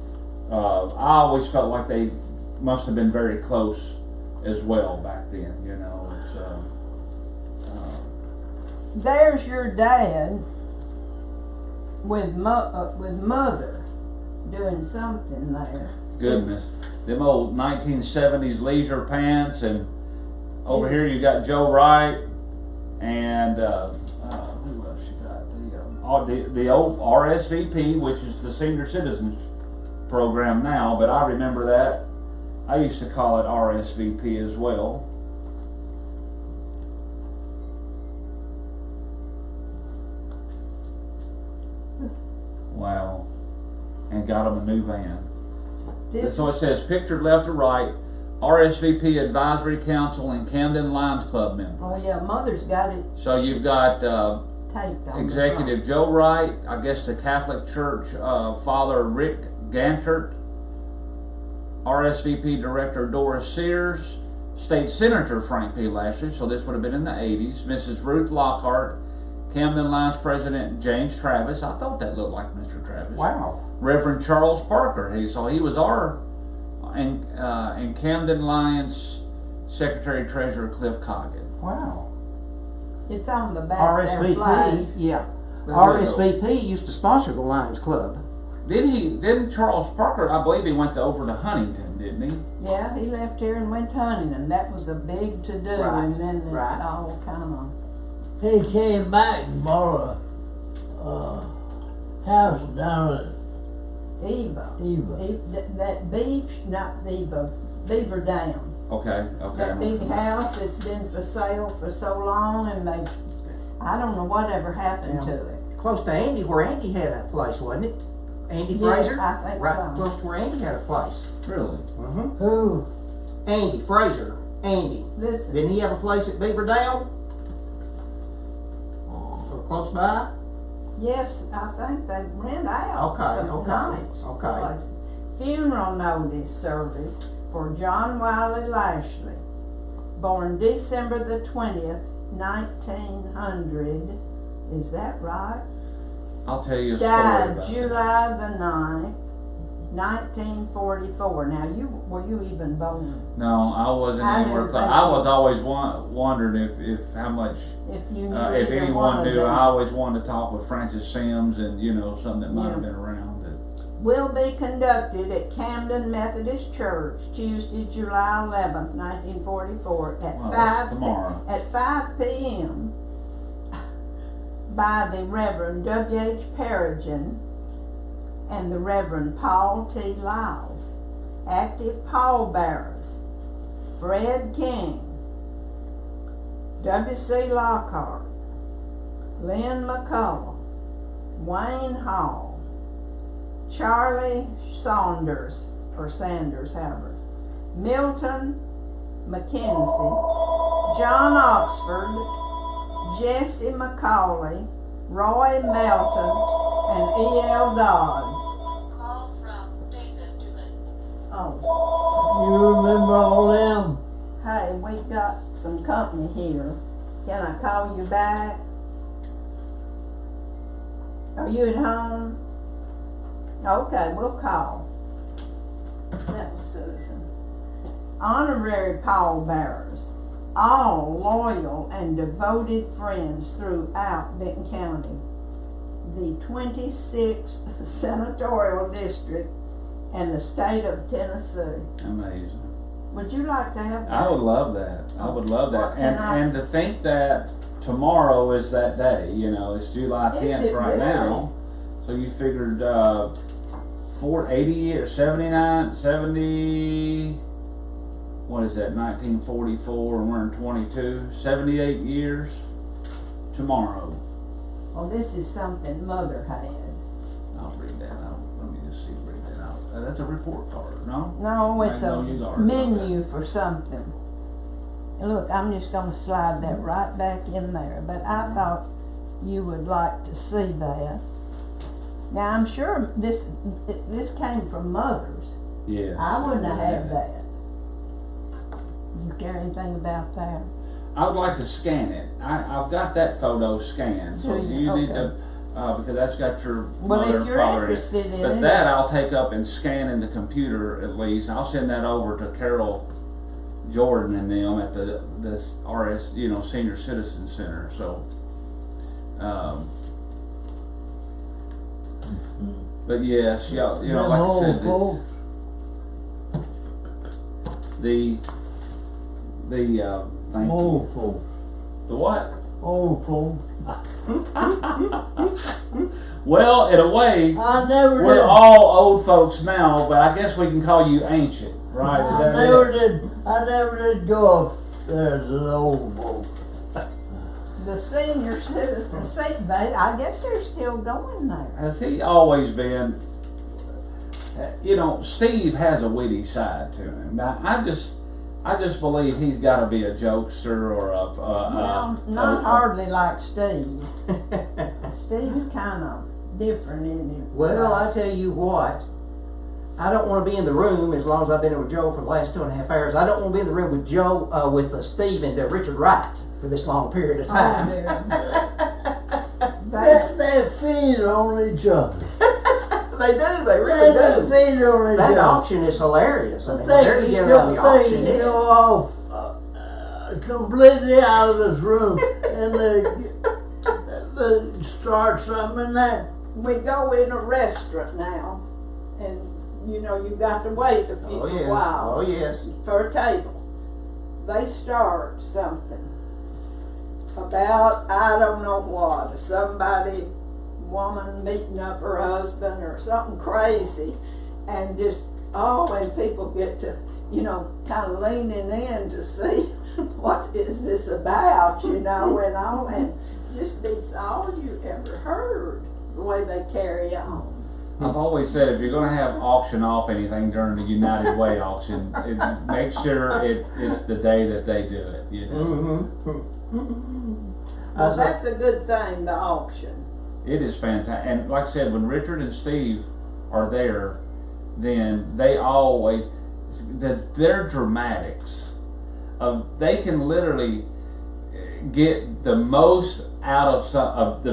Speaker 1: I always felt like they must have been very close as well back then, you know.
Speaker 4: There's your dad with mother doing something there.
Speaker 1: Goodness, them old 1970s leisure pants, and over here you got Joe Wright, and who else you got? The old RSVP, which is the Senior Citizens Program now, but I remember that. I used to call it RSVP as well. Wow. And got them a new van.
Speaker 4: This
Speaker 1: So it
Speaker 4: is-
Speaker 1: says pictured left to right, RSVP Advisory Council and Camden Lions Club member.
Speaker 4: Oh yeah, mother's got it
Speaker 1: So you've got
Speaker 4: taped on
Speaker 1: Executive Joe Wright, I guess the Catholic Church Father Rick Gantert, RSVP Director Doris Sears, State Senator Frank P. Lashley, so this would have been in the 80s, Mrs. Ruth Lockhart, Camden Lions President James Travis. I thought that looked like Mr. Travis.
Speaker 3: Wow.
Speaker 1: Reverend Charles Parker. He was our and Camden Lions Secretary Treasurer Cliff Coggin.
Speaker 3: Wow.
Speaker 4: front. It's on the back of their flag.
Speaker 3: RSVP, yeah.
Speaker 1: There
Speaker 3: RSVP used to sponsor the Lions Club.
Speaker 1: Didn't Charles Parker? I believe he went over to Huntington, didn't he?
Speaker 4: Yeah, he left here and went hunting, and that was a big to do.
Speaker 3: Right,
Speaker 4: And then it
Speaker 3: right.
Speaker 4: all kind of.
Speaker 2: He came back and bought a house down
Speaker 4: Eva.
Speaker 2: at Eva.
Speaker 4: That beach, not Eva, Beaver Dam.
Speaker 1: Okay.
Speaker 4: That big house that's been for sale for so long, and I don't know whatever happened
Speaker 3: Yeah.
Speaker 4: to it.
Speaker 3: Close to Andy, where Andy had that place, wasn't it? Andy
Speaker 4: Yeah,
Speaker 3: Fraser?
Speaker 4: I think
Speaker 3: right
Speaker 4: so.
Speaker 3: close to where Andy had a place.
Speaker 1: Really?
Speaker 3: Mm-hmm.
Speaker 2: Who?
Speaker 3: Andy Fraser. Andy.
Speaker 4: Listen,
Speaker 3: Didn't he have a place at Beaver Dam? Or close by?
Speaker 4: yes, I think they rent out
Speaker 3: Okay,
Speaker 4: some
Speaker 3: okay,
Speaker 4: nights.
Speaker 3: okay.
Speaker 4: Funeral notice service for John Wiley Lashley, born December the 20th, 1900. Is that right?
Speaker 1: I'll tell you a story
Speaker 4: Died
Speaker 1: about
Speaker 4: July the 9th, 1944. Now, were you even born?
Speaker 1: that. No, I wasn't
Speaker 4: I
Speaker 1: anywhere
Speaker 4: didn't
Speaker 1: close.
Speaker 4: think
Speaker 1: I
Speaker 4: so.
Speaker 1: was always wondering if how much,
Speaker 4: If you knew
Speaker 1: if
Speaker 4: either one
Speaker 1: anyone
Speaker 4: of
Speaker 1: knew.
Speaker 4: them.
Speaker 1: I always wanted to talk with Francis Sims, and something that might have
Speaker 4: Yeah.
Speaker 1: been around.
Speaker 4: will be conducted at Camden Methodist Church Tuesday, July 11th, 1944 at
Speaker 1: Well, that's
Speaker 4: 5
Speaker 1: tomorrow.
Speaker 4: at 5 p.m. by the Reverend W.H. Perrigan and the Reverend Paul T. Lyles. Active pallbearers: Fred King, W.C. Lockhart, Lynn McCullough, Wayne Hall, Charlie Saunders, or Sanders, however, Milton McKenzie, John Oxford, Jesse McCauley, Roy Melton, and E.L. Dodd.
Speaker 5: Call from David Dewey.
Speaker 4: Oh,
Speaker 2: You remember all them?
Speaker 4: hey, we've got some company here. Can I call you back? Are you at home? Okay, we'll call. That was Susan. Honorary pallbearers, all loyal and devoted friends throughout Benton County, the 26th Senatorial District, and the state of Tennessee.
Speaker 1: Amazing.
Speaker 4: Would you like to have that?
Speaker 1: I would love that. I would love that.
Speaker 4: Well,
Speaker 1: And to think that tomorrow is that day, you know, it's July
Speaker 4: Is
Speaker 1: 10th
Speaker 4: it
Speaker 1: right
Speaker 4: really?
Speaker 1: now. So you figured 80 years, 79, 70, what is that, 1944, and we're in 22, 78 years tomorrow.
Speaker 4: Well, this is something Mother had.
Speaker 1: I'll read that out. Let me just see, read that out. That's a report card, no?
Speaker 4: No, it's
Speaker 1: I
Speaker 4: a
Speaker 1: know you already know
Speaker 4: menu for something. And look, I'm just gonna slide that right back in there, but I thought you would like to see that. Now, I'm sure this came from Mother's.
Speaker 1: Yes.
Speaker 4: I wouldn't have
Speaker 1: yeah.
Speaker 4: had that. You care anything about that?
Speaker 1: I would like to scan it. I've got that photo scanned, so
Speaker 4: Do you?
Speaker 1: you need
Speaker 4: Okay.
Speaker 1: to, because that's got your
Speaker 4: Well,
Speaker 1: mother
Speaker 4: if
Speaker 1: and
Speaker 4: you're
Speaker 1: father in it.
Speaker 4: interested in
Speaker 1: But
Speaker 4: it.
Speaker 1: that I'll take up and scan in the computer at least. I'll send that over to Carol Jordan and them at the RS, Senior Citizen Center. So, but yes, yeah, like I
Speaker 2: old
Speaker 1: said,
Speaker 2: folks.
Speaker 1: the thank you.
Speaker 2: Old folks.
Speaker 1: The what?
Speaker 2: Old folks.
Speaker 1: Well, in a way,
Speaker 2: I never
Speaker 1: we're
Speaker 2: did.
Speaker 1: all old folks now, but I guess we can call you ancient, right? Is
Speaker 2: I
Speaker 1: that
Speaker 2: never
Speaker 1: it?
Speaker 2: did. I never did go up there to the old folks.
Speaker 4: The senior citizen, I guess they're still going there.
Speaker 1: Has he always been? Steve has a witty side to him. Now, I just believe he's got to be a jokester or
Speaker 4: Not hardly like Steve. Steve's kind of different, isn't he?
Speaker 3: Well, I tell you what, I don't want to be in the room as long as I've been with Joe for the last 2.5 hours. I don't want to be in the room with Joe, with Steve and Richard Wright for this long period of time.
Speaker 4: Oh, dear.
Speaker 2: They feed on each other.
Speaker 3: They do, they really
Speaker 2: They
Speaker 3: do.
Speaker 2: feed on each
Speaker 3: That
Speaker 2: other.
Speaker 3: auction is hilarious. I mean,
Speaker 2: They
Speaker 3: they're together on the auction.
Speaker 2: you go off completely out of this room and they start something in there.
Speaker 4: We go in a restaurant now, and you got to wait a few
Speaker 3: Oh, yes.
Speaker 4: while
Speaker 3: Oh, yes.
Speaker 4: for a table. They start something about I don't know what, woman meeting up her husband or something crazy, and and people get to kind of leaning in to see what is this about, and all, and just beats all you ever heard the way they carry on.
Speaker 1: I've always said if you're going to have auction off anything during the United Way auction, make sure it's the day that they do it.
Speaker 4: Well, that's a good thing, the auction.
Speaker 1: It is fantastic, and like I said, when Richard and Steve are there, then they always their dramatics they can literally get the most out of the